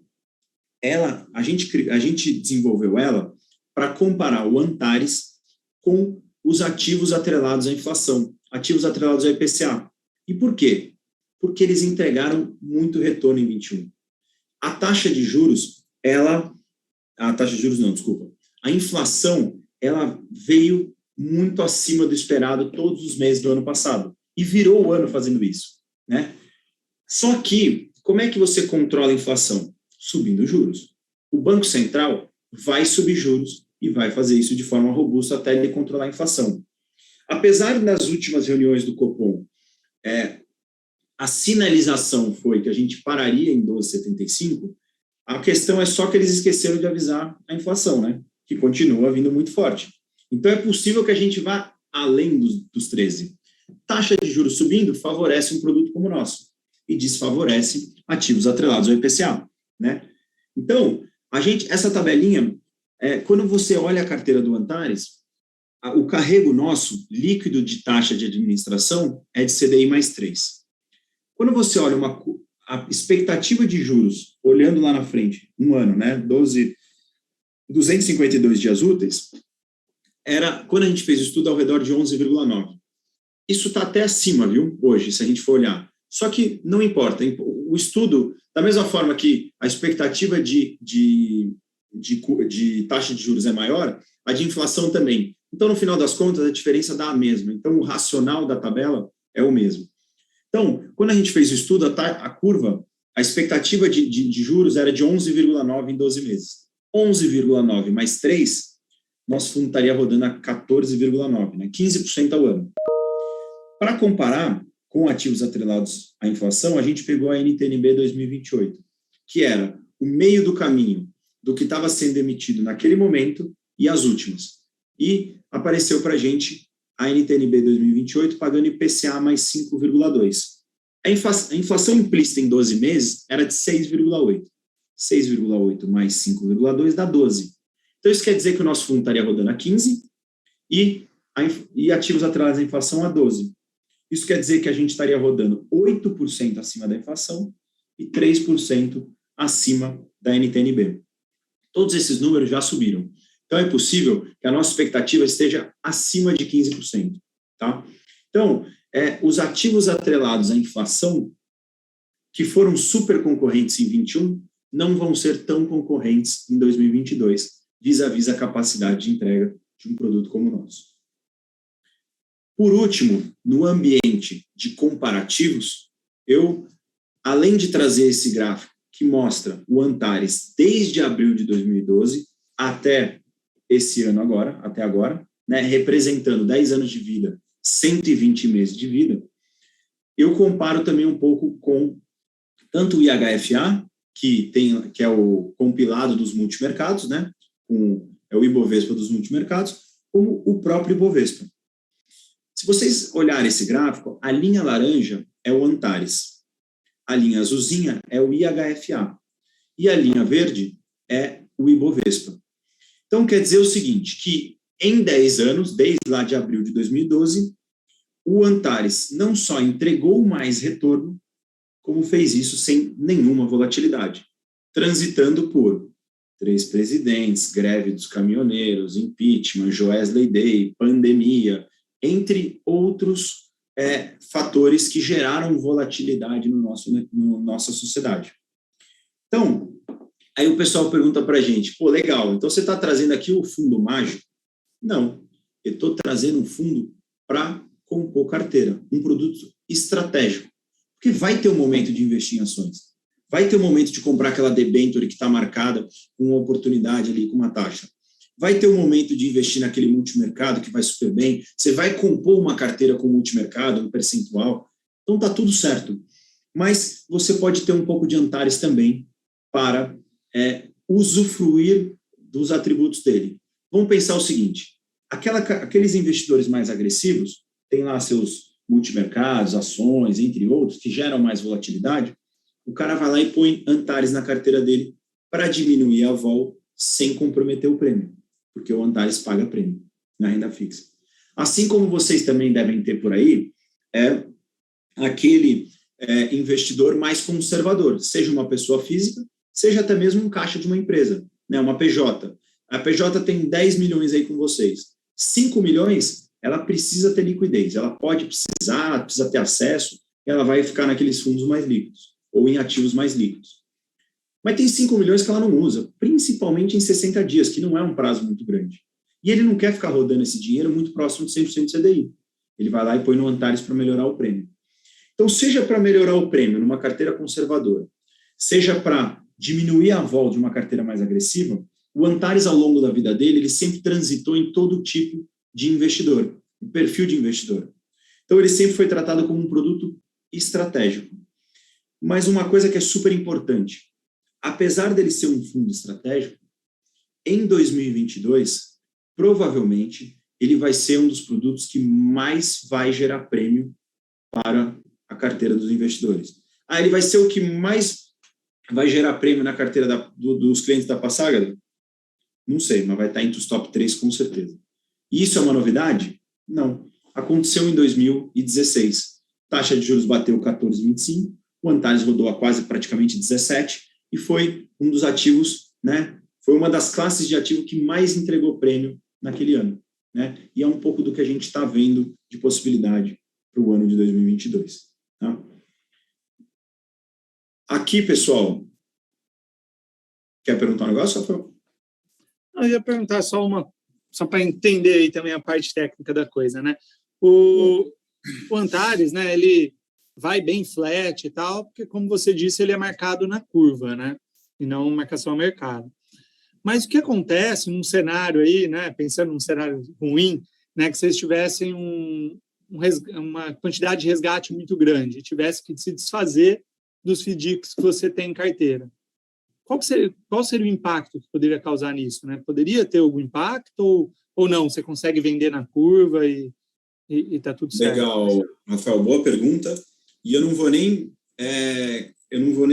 a gente desenvolveu ela para comparar o Antares com os ativos atrelados à inflação, ativos atrelados ao IPCA. E por quê? Porque eles entregaram muito retorno em 21. A taxa de juros, a inflação, ela veio muito acima do esperado todos os meses do ano passado e virou o ano fazendo isso, né? Só que, como é que você controla a inflação? Subindo juros. O Banco Central vai subir juros e vai fazer isso de forma robusta até ele controlar a inflação. Apesar das últimas reuniões do Copom, a sinalização foi que a gente pararia em 12,75, a questão é só que eles esqueceram de avisar a inflação, né? Que continua vindo muito forte. Então, é possível que a gente vá além dos 13. Taxa de juros subindo favorece um produto como o nosso e desfavorece ativos atrelados ao IPCA, né? Então, essa tabelinha, quando você olha a carteira do Antares, o carrego nosso, líquido de taxa de administração, é de CDI mais 3. Quando você olha a expectativa de juros, olhando lá na frente, um ano, né, 252 dias úteis, quando a gente fez o estudo, ao redor de 11,9. Isso está até acima, viu, hoje, se a gente for olhar. Só que não importa. O estudo, da mesma forma que a expectativa de taxa de juros é maior, a de inflação também. Então, no final das contas, a diferença dá a mesma. Então, o racional da tabela é o mesmo. Então, quando a gente fez o estudo, a curva, a expectativa de juros era de 11,9 em 12 meses. 11,9 mais 3, nosso fundo estaria rodando a 14,9, né? 15% ao ano. Para comparar com ativos atrelados à inflação, a gente pegou a NTNB 2028, que era o meio do caminho do que estava sendo emitido naquele momento e as últimas. E apareceu para a gente a NTNB 2028 pagando IPCA mais 5,2. A inflação implícita em 12 meses era de 6,8. 6,8 mais 5,2 dá 12. Então, isso quer dizer que o nosso fundo estaria rodando a 15 e ativos atrelados à inflação a 12. Isso quer dizer que a gente estaria rodando 8% acima da inflação e 3% acima da NTNB. Todos esses números já subiram. Então, é possível que a nossa expectativa esteja acima de 15%. Tá? Então, os ativos atrelados à inflação, que foram super concorrentes em 21, não vão ser tão concorrentes em 2022, vis-à-vis a capacidade de entrega de um produto como o nosso. Por último, no ambiente de comparativos, além de trazer esse gráfico que mostra o Antares desde abril de 2012 até esse ano até agora, né, representando 10 anos de vida, 120 meses de vida, eu comparo também um pouco com tanto o IHFA, que é o compilado dos multimercados, né, é o Ibovespa dos multimercados, como o próprio Ibovespa. Se vocês olharem esse gráfico, a linha laranja é o Antares, a linha azulzinha é o IHFA e a linha verde é o Ibovespa. Então, quer dizer o seguinte, que em 10 anos, desde lá de abril de 2012, o Antares não só entregou mais retorno, como fez isso sem nenhuma volatilidade, transitando por 3 presidentes, greve dos caminhoneiros, impeachment, Joesley Day, pandemia, entre outros fatores que geraram volatilidade na nossa sociedade. Então, aí o pessoal pergunta para a gente, pô, legal, então você está trazendo aqui o fundo mágico? Não, eu estou trazendo um fundo para compor carteira, um produto estratégico, porque vai ter um momento de investir em ações, vai ter um momento de comprar aquela debênture que está marcada com uma oportunidade ali, com uma taxa. Vai ter um momento de investir naquele multimercado que vai super bem, você vai compor uma carteira com multimercado, um percentual, então está tudo certo. Mas você pode ter um pouco de Antares também para usufruir dos atributos dele. Vamos pensar o seguinte, aqueles investidores mais agressivos, têm lá seus multimercados, ações, entre outros, que geram mais volatilidade, o cara vai lá e põe Antares na carteira dele para diminuir a vol sem comprometer o prêmio, porque o Antares paga prêmio na renda fixa. Assim como vocês também devem ter por aí, aquele investidor mais conservador, seja uma pessoa física, seja até mesmo um caixa de uma empresa, né, uma PJ. A PJ tem 10 milhões aí com vocês. 5 milhões, ela precisa ter liquidez, ela precisa ter acesso, ela vai ficar naqueles fundos mais líquidos, ou em ativos mais líquidos. Mas tem 5 milhões que ela não usa, principalmente em 60 dias, que não é um prazo muito grande. E ele não quer ficar rodando esse dinheiro muito próximo de 100% de CDI. Ele vai lá e põe no Antares para melhorar o prêmio. Então, seja para melhorar o prêmio numa carteira conservadora, seja para diminuir a vol de uma carteira mais agressiva, o Antares, ao longo da vida dele, ele sempre transitou em todo tipo de investidor, um perfil de investidor. Então, ele sempre foi tratado como um produto estratégico. Mas uma coisa que é super importante, apesar dele ser um fundo estratégico, em 2022, provavelmente, ele vai ser um dos produtos que mais vai gerar prêmio para a carteira dos investidores. Ele vai ser o que mais vai gerar prêmio na carteira dos clientes da Passagada? Não sei, mas vai estar entre os top 3 com certeza. E isso é uma novidade? Não. Aconteceu em 2016. Taxa de juros bateu 14,25, o Antares rodou a quase praticamente 17 e foi um dos ativos, né? Foi uma das classes de ativo que mais entregou prêmio naquele ano, né? E é um pouco do que a gente está vendo de possibilidade para o ano de 2022. Tá? Aqui, pessoal, quer perguntar um negócio, Rafael? Eu ia perguntar só para entender aí também a parte técnica da coisa, né? O Antares, né, ele vai bem flat e tal, porque, como você disse, ele é marcado na curva, né? E não marcação a mercado. Mas o que acontece num cenário aí, né, pensando num cenário ruim, né, que vocês tivessem uma quantidade de resgate muito grande, tivesse que se desfazer dos FDICs que você tem em carteira. Qual seria o impacto que poderia causar nisso, né? Poderia ter algum impacto ou não? Você consegue vender na curva e está tudo certo? Legal, Rafael, boa pergunta. E eu não vou nem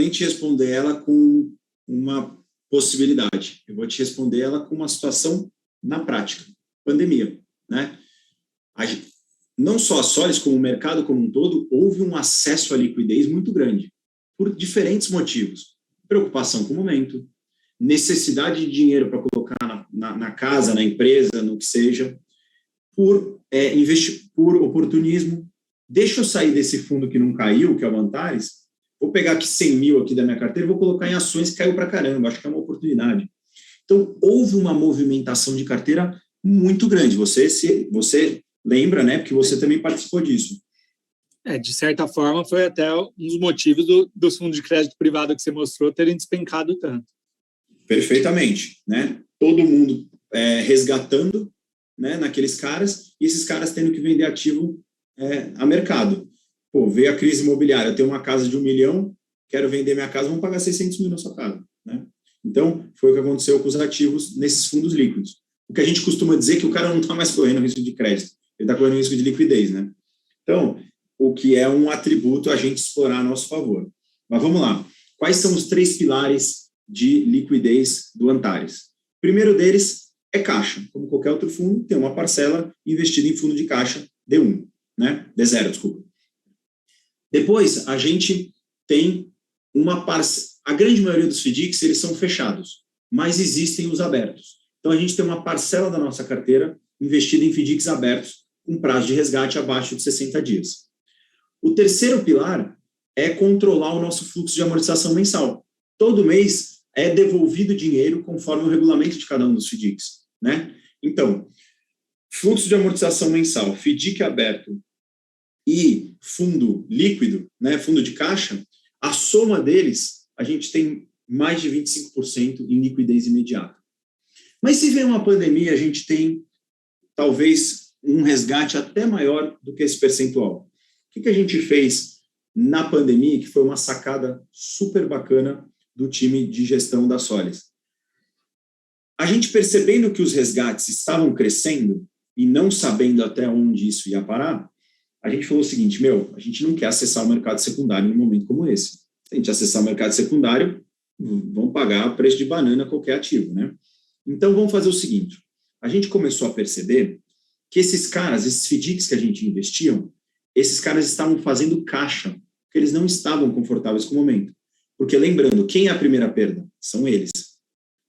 te responder ela com uma possibilidade. Eu vou te responder ela com uma situação na prática. Pandemia, né? Não só a Solis, como o mercado como um todo, houve um acesso à liquidez muito grande, por diferentes motivos. Preocupação com o momento, necessidade de dinheiro para colocar na casa, na empresa, no que seja, por oportunismo. Deixa eu sair desse fundo que não caiu, que é o Antares, vou pegar aqui 100 mil aqui da minha carteira e vou colocar em ações que caiu para caramba, acho que é uma oportunidade. Então, houve uma movimentação de carteira muito grande. Você lembra, né, porque você também participou disso. De certa forma, foi até um dos motivos dos fundos de crédito privado que você mostrou terem despencado tanto. Perfeitamente, né? Todo mundo resgatando, né, naqueles caras, e esses caras tendo que vender ativo a mercado. Pô, veio a crise imobiliária, eu tenho uma casa de 1 milhão, quero vender minha casa, vão pagar 600 mil na sua casa, né? Então, foi o que aconteceu com os ativos nesses fundos líquidos. O que a gente costuma dizer é que o cara não está mais correndo risco de crédito, ele está correndo risco de liquidez, né? Então, o que é um atributo a gente explorar a nosso favor. Mas vamos lá. Quais são os 3 pilares de liquidez do Antares? O primeiro deles é caixa. Como qualquer outro fundo, tem uma parcela investida em fundo de caixa D1, né? D0, desculpa. Depois, a gente tem uma parcela. A grande maioria dos FDICs, eles são fechados, mas existem os abertos. Então, a gente tem uma parcela da nossa carteira investida em FDICs abertos, com prazo de resgate abaixo de 60 dias. O terceiro pilar é controlar o nosso fluxo de amortização mensal. Todo mês é devolvido dinheiro conforme o regulamento de cada um dos FDICs, né? Então, fluxo de amortização mensal, FDIC aberto e fundo líquido, né, fundo de caixa, a soma deles, a gente tem mais de 25% em liquidez imediata. Mas se vem uma pandemia, a gente tem talvez um resgate até maior do que esse percentual. O que a gente fez na pandemia, que foi uma sacada super bacana do time de gestão da Solis? A gente percebendo que os resgates estavam crescendo e não sabendo até onde isso ia parar, a gente falou o seguinte, a gente não quer acessar o mercado secundário num momento como esse. Se a gente acessar o mercado secundário, vão pagar preço de banana qualquer ativo, né? Então, vamos fazer o seguinte, a gente começou a perceber que esses caras, esses FDICs que a gente investiam, esses caras estavam fazendo caixa, porque eles não estavam confortáveis com o momento. Porque, lembrando, quem é a primeira perda? São eles.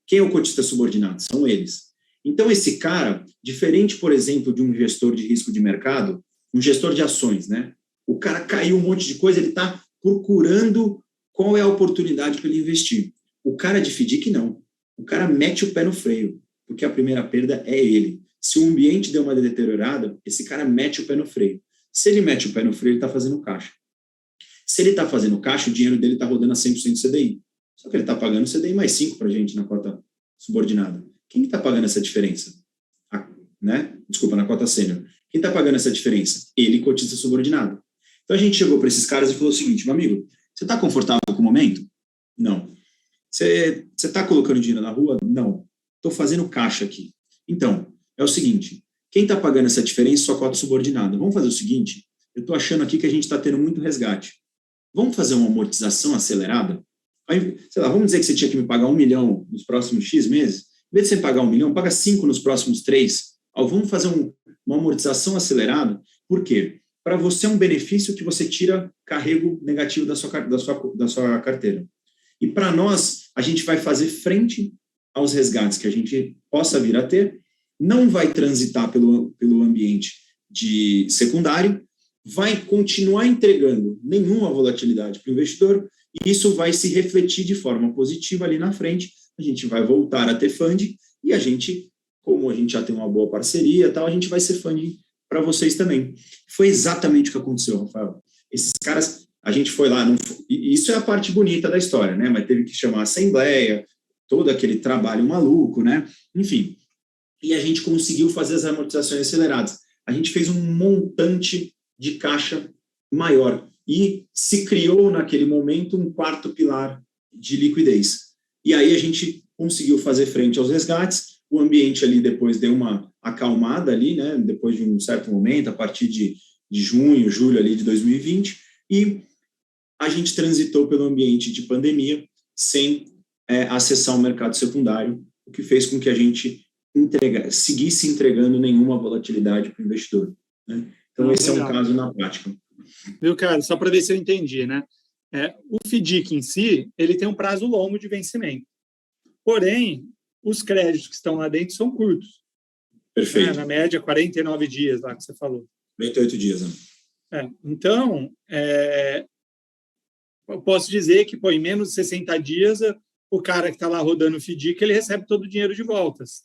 Quem é o cotista subordinado? São eles. Então, esse cara, diferente, por exemplo, de um gestor de risco de mercado, um gestor de ações, né? O cara caiu um monte de coisa, ele está procurando qual é a oportunidade para ele investir. O cara de FDIC, não. O cara mete o pé no freio, porque a primeira perda é ele. Se o ambiente deu uma deteriorada, esse cara mete o pé no freio. Se ele mete o pé no freio, ele está fazendo caixa. Se ele está fazendo caixa, o dinheiro dele está rodando a 100% CDI. Só que ele está pagando CDI mais 5 para a gente na cota subordinada. Quem está pagando essa diferença? Desculpa, na cota sênior. Quem está pagando essa diferença? Ele, cotista subordinado. Então, a gente chegou para esses caras e falou o seguinte, meu amigo, você está confortável com o momento? Não. Você está colocando dinheiro na rua? Não. Estou fazendo caixa aqui. Então, é o seguinte, Quem está pagando essa diferença é sua cota subordinada. Vamos fazer o seguinte, eu estou achando aqui que a gente está tendo muito resgate. Vamos fazer uma amortização acelerada? Aí, sei lá, vamos dizer que você tinha que me pagar 1 milhão nos próximos X meses. Em vez de você pagar 1 milhão, paga 5 nos próximos 3. Vamos fazer uma amortização acelerada. Por quê? Para você é um benefício que você tira carrego negativo da sua carteira. E para nós, a gente vai fazer frente aos resgates que a gente possa vir a ter, não vai transitar pelo ambiente de secundário, vai continuar entregando nenhuma volatilidade para o investidor, e isso vai se refletir de forma positiva ali na frente. A gente vai voltar a ter funding, e a gente, como a gente já tem uma boa parceria, tal, a gente vai ser funding para vocês também. Foi exatamente o que aconteceu, Rafael. Esses caras, a gente foi lá, e isso é a parte bonita da história, né? Mas teve que chamar a assembleia, todo aquele trabalho maluco, né? Enfim, e a gente conseguiu fazer as amortizações aceleradas. A gente fez um montante de caixa maior e se criou naquele momento um quarto pilar de liquidez. E aí a gente conseguiu fazer frente aos resgates, o ambiente ali depois deu uma acalmada ali, né, depois de um certo momento, a partir de junho, julho ali de 2020, e a gente transitou pelo ambiente de pandemia sem acessar o mercado secundário, o que fez com que a gente seguisse entregando nenhuma volatilidade para o investidor, né? Então, esse legal. É um caso na prática. Viu, cara? Só para ver se eu entendi, né? O FDIC em si, ele tem um prazo longo de vencimento. Porém, os créditos que estão lá dentro são curtos. Perfeito. Na média, 49 dias, lá que você falou. 48 dias, né? Então, eu posso dizer que, em menos de 60 dias, o cara que está lá rodando o FDIC, ele recebe todo o dinheiro de voltas.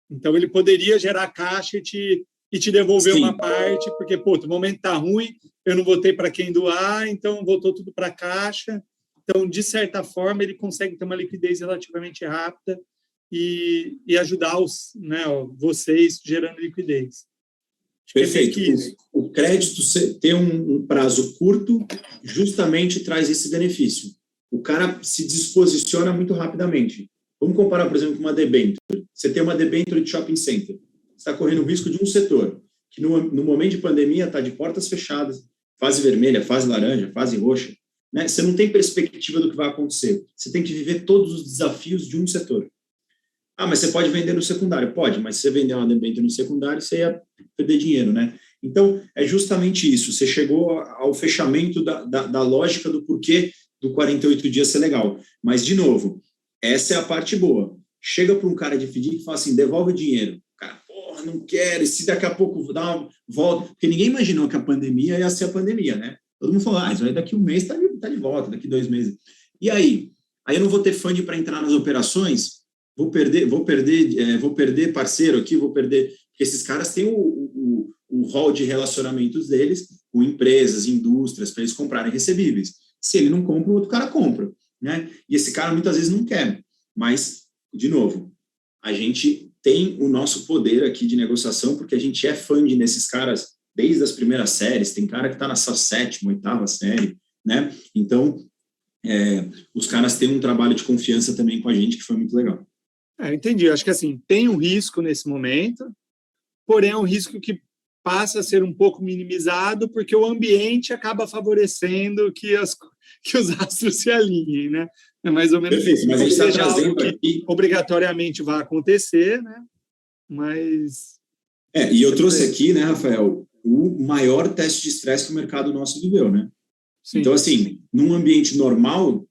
Então, ele poderia gerar caixa e te devolver Sim. uma parte, porque, o momento está ruim, eu não votei para quem doar, então voltou tudo para a caixa. Então, de certa forma, ele consegue ter uma liquidez relativamente rápida e ajudar vocês gerando liquidez. Perfeito. O crédito ter um prazo curto justamente traz esse benefício. O cara se disposiciona muito rapidamente. Vamos comparar, por exemplo, com uma debênture. Você tem uma debênture de shopping center. Você está correndo o risco de um setor que, no momento de pandemia, está de portas fechadas, fase vermelha, fase laranja, fase roxa. Né? Você não tem perspectiva do que vai acontecer. Você tem que viver todos os desafios de um setor. Mas você pode vender no secundário? Pode, mas se você vender uma debênture no secundário, você ia perder dinheiro, né? Então, é justamente isso. Você chegou ao fechamento da lógica do porquê do 48 dias ser legal. Mas, de novo, essa é a parte boa. Chega para um cara de FDIC e fala assim, devolve o dinheiro. Cara, não quero, e se daqui a pouco dá uma volta... Porque ninguém imaginou que a pandemia ia ser a pandemia, né? Todo mundo falou, isso aí daqui um mês está de volta, daqui 2 meses. E aí? Aí eu não vou ter funding para entrar nas operações? Vou perder parceiro aqui, porque esses caras têm o rol de relacionamentos deles com empresas, indústrias, para eles comprarem recebíveis. Se ele não compra, o outro cara compra, né? E esse cara muitas vezes não quer. Mas, de novo, a gente tem o nosso poder aqui de negociação, porque a gente é funding desses caras desde as primeiras séries. Tem cara que está na sua 7ª, 8ª série, né? Então, os caras têm um trabalho de confiança também com a gente, que foi muito legal. Entendi. Acho que assim, tem um risco nesse momento, porém é um risco que passa a ser um pouco minimizado, porque o ambiente acaba favorecendo que os astros se alinhem, né? É mais ou menos Perfeito, isso. mas a gente está trazendo que aqui... obrigatoriamente vai acontecer, né? Mas... e eu trouxe aqui, né, Rafael, o maior teste de estresse que o mercado nosso viveu, né? Sim. Então, assim, num ambiente normal,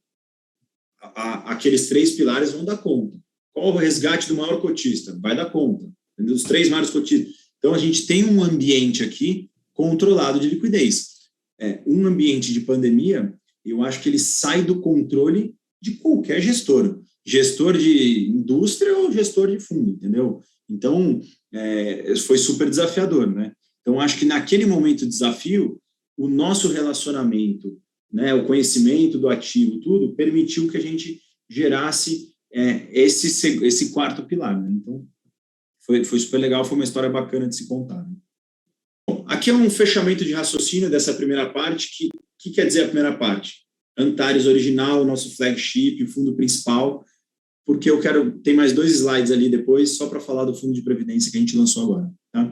aqueles 3 pilares vão dar conta. Qual o resgate do maior cotista? Vai dar conta. Entendeu? Os 3 maiores cotistas. Então, a gente tem um ambiente aqui controlado de liquidez. Um ambiente de pandemia, eu acho que ele sai do controle de qualquer gestor. Gestor de indústria ou gestor de fundo, entendeu? Então, foi super desafiador, né? Então, acho que naquele momento de desafio, o nosso relacionamento, né, o conhecimento do ativo, tudo, permitiu que a gente gerasse esse quarto pilar, né? Então, foi super legal, foi uma história bacana de se contar, né? Bom, aqui é um fechamento de raciocínio dessa primeira parte. Que quer dizer a primeira parte? Antares original, nosso flagship, o fundo principal. porque tem mais 2 slides ali depois, só para falar do fundo de previdência que a gente lançou agora. Tá?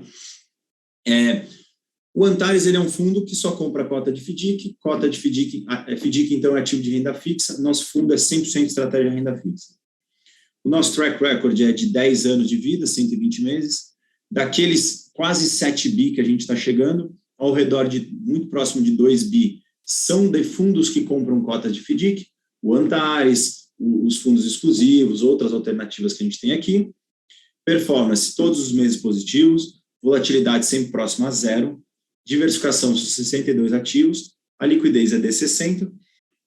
O Antares, ele é um fundo que só compra cota de FDIC, FDIC então é ativo de renda fixa, nosso fundo é 100% estratégia de renda fixa. O nosso track record é de 10 anos de vida, 120 meses, daqueles quase 7 bi que a gente está chegando, ao redor de, muito próximo de 2 bi, são de fundos que compram cotas de FDIC, o Antares, os fundos exclusivos, outras alternativas que a gente tem aqui, performance todos os meses positivos, volatilidade sempre próxima a zero, diversificação de 62 ativos, a liquidez é D60,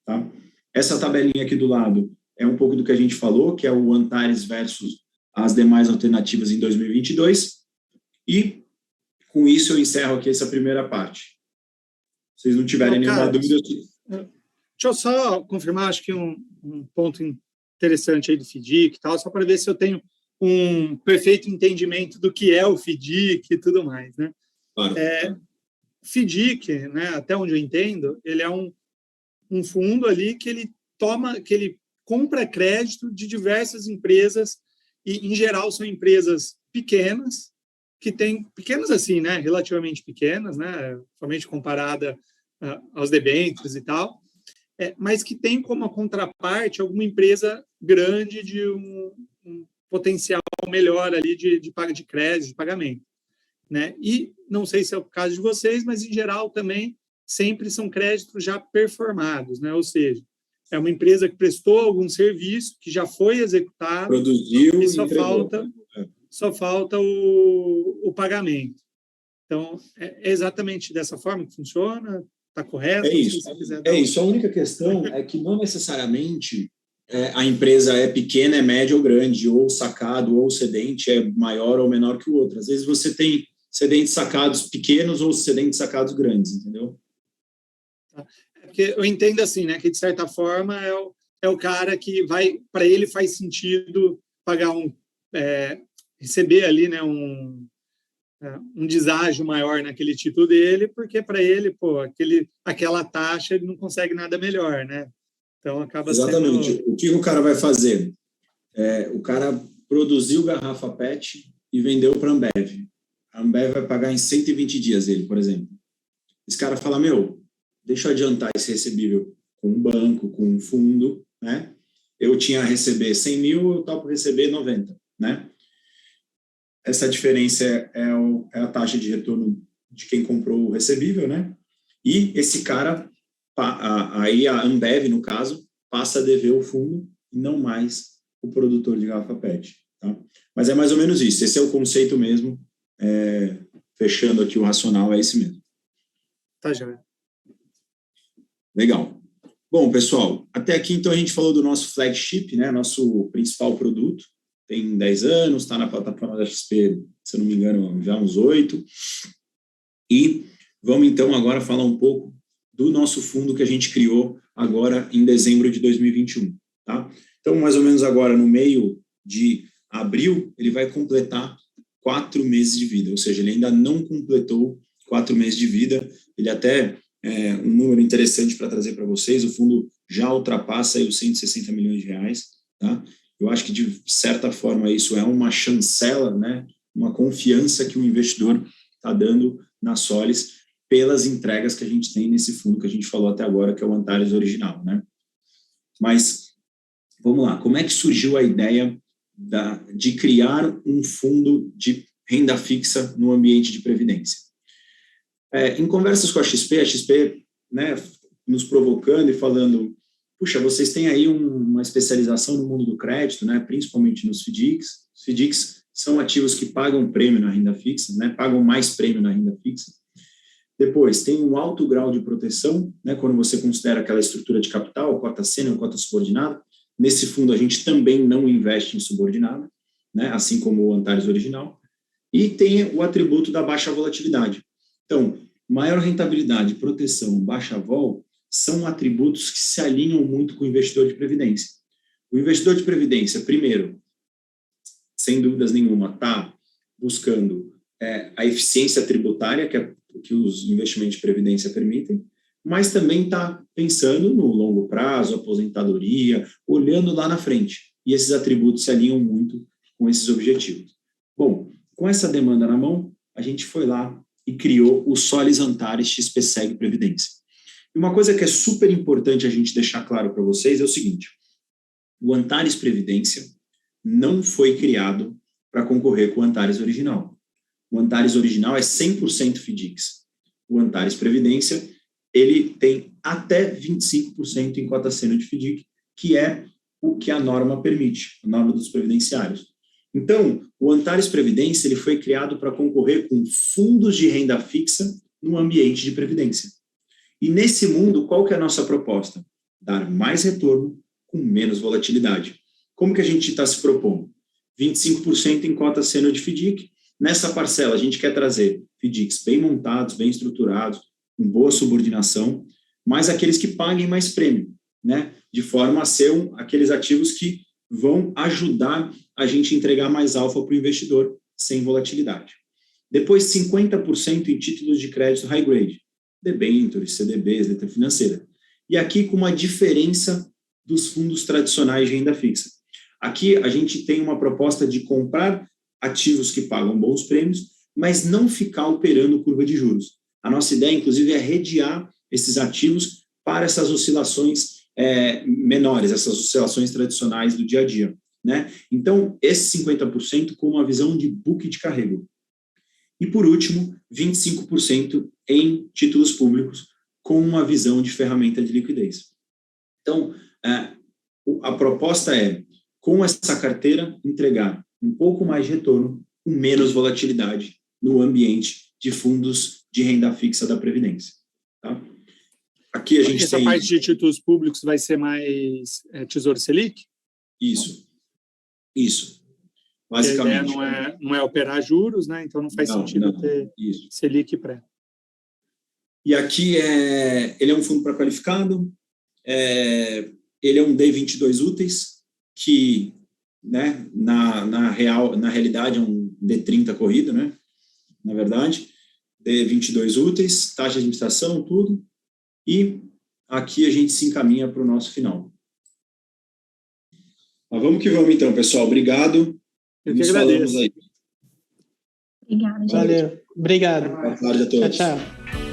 tá? Essa tabelinha aqui do lado é um pouco do que a gente falou, que é o Antares versus as demais alternativas em 2022, e com isso eu encerro aqui essa primeira parte. Se vocês não tiverem nenhuma dúvida... Deixa eu só confirmar, acho que um ponto interessante aí do FDIC e tal, só para ver se eu tenho um perfeito entendimento do que é o FDIC e tudo mais, né? Claro. FDIC, né, até onde eu entendo, ele é um fundo ali que ele compra crédito de diversas empresas e, em geral, são empresas pequenas, que têm, pequenas assim, né, relativamente pequenas, né, somente comparada aos debêntures e tal, mas que tem como contraparte alguma empresa grande de um potencial melhor ali de crédito, de pagamento, né? E não sei se é o caso de vocês, mas em geral também sempre são créditos já performados, né? Ou seja, é uma empresa que prestou algum serviço, que já foi executado, produziu e só falta o pagamento. Então, é exatamente dessa forma que funciona? Está correto? É isso. A única questão é que não necessariamente a empresa é pequena, é média ou grande, ou o sacado ou o cedente é maior ou menor que o outro. Às vezes você tem cedentes sacados pequenos ou cedentes sacados grandes, entendeu? Porque eu entendo assim, né, que de certa forma é o cara que para ele faz sentido pagar receber ali, né, um deságio maior naquele título dele, porque para ele, aquela taxa ele não consegue nada melhor, né? Então acaba Exatamente. O que o cara vai fazer? O cara produziu garrafa PET e vendeu para a Ambev. A Ambev vai pagar em 120 dias ele, por exemplo. Esse cara fala, deixa eu adiantar esse recebível com um banco, com um fundo, né? Eu tinha a receber 100 mil, eu topo receber 90, né? Essa diferença é a taxa de retorno de quem comprou o recebível, né? E esse cara, aí a Ambev, no caso, passa a dever o fundo e não mais o produtor de garrafa PET. Tá? Mas é mais ou menos isso. Esse é o conceito mesmo. Fechando aqui o racional, é esse mesmo. Tá, já. Legal. Bom, pessoal, até aqui, então, a gente falou do nosso flagship, né? Nosso principal produto. Tem 10 anos, está na plataforma da XP, se eu não me engano, já uns 8. E vamos, então, agora falar um pouco do nosso fundo que a gente criou agora em dezembro de 2021. Tá? Então, mais ou menos agora, no meio de abril, ele vai completar 4 meses de vida, ou seja, ele ainda não completou 4 meses de vida. Ele até, um número interessante para trazer para vocês, o fundo já ultrapassa aí os 160 milhões de reais, tá? Eu acho que, de certa forma, isso é uma chancela, né? Uma confiança que o investidor está dando na Solis pelas entregas que a gente tem nesse fundo que a gente falou até agora, que é o Antares original, né? Mas, vamos lá, como é que surgiu a ideia de criar um fundo de renda fixa no ambiente de previdência? Em conversas com a XP, né, nos provocando e falando, puxa, vocês têm aí uma especialização no mundo do crédito, né, principalmente nos FDICs. Os FDICs são ativos que pagam prêmio na renda fixa, né, pagam mais prêmio na renda fixa. Depois, tem um alto grau de proteção, né, quando você considera aquela estrutura de capital, cota sênior, cota subordinada. Nesse fundo, a gente também não investe em subordinada, né, assim como o Antares original. E tem o atributo da baixa volatilidade. Então, maior rentabilidade, proteção, baixa vol, são atributos que se alinham muito com o investidor de previdência. O investidor de previdência, primeiro, sem dúvidas nenhuma, está buscando a eficiência tributária que os investimentos de previdência permitem, mas também está pensando no longo prazo, aposentadoria, olhando lá na frente. e esses atributos se alinham muito com esses objetivos. Bom, com essa demanda na mão, a gente foi lá e criou o Solis Antares XP-Seg Previdência. E uma coisa que é super importante a gente deixar claro para vocês é o seguinte: o Antares Previdência não foi criado para concorrer com o Antares original. O Antares original é 100% FDICs. O Antares Previdência, ele tem até 25% em cota sênior de FDIC, que é o que a norma permite, a norma dos previdenciários. Então, o Antares Previdência ele foi criado para concorrer com fundos de renda fixa no ambiente de previdência. E nesse mundo, qual que é a nossa proposta? Dar mais retorno com menos volatilidade. Como que a gente está se propondo? 25% em cota sênior de FDIC. Nessa parcela, a gente quer trazer FDICs bem montados, bem estruturados, com boa subordinação, mas aqueles que paguem mais prêmio, né? De forma a ser aqueles ativos que vão ajudar a gente a entregar mais alfa para o investidor sem volatilidade. Depois, 50% em títulos de crédito high grade, debêntures, CDBs, letra financeira. E aqui com uma diferença dos fundos tradicionais de renda fixa. Aqui a gente tem uma proposta de comprar ativos que pagam bons prêmios, mas não ficar operando curva de juros. A nossa ideia, inclusive, é redear esses ativos para essas oscilações menores, essas oscilações tradicionais do dia a dia, né? Então, esse 50% com uma visão de book de carrego. E, por último, 25% em títulos públicos com uma visão de ferramenta de liquidez. Então, a proposta é, com essa carteira, entregar um pouco mais de retorno com menos volatilidade no ambiente de fundos de renda fixa da Previdência. Tá? Aqui a gente Essa parte de títulos públicos vai ser mais Tesouro Selic? Isso. Basicamente. A ideia não é operar juros, né? Então não faz sentido ter Selic pré. E aqui ele é um fundo pré-qualificado, ele é um D22 úteis, que, né, na realidade é um D30 corrido, né? Na verdade, D22 úteis, taxa de administração, tudo. E aqui a gente se encaminha para o nosso final. Mas vamos que vamos então, pessoal. Obrigado. Eu que agradeço. Obrigada, gente. Valeu. Obrigado. Boa tarde a todos. Tchau, tchau.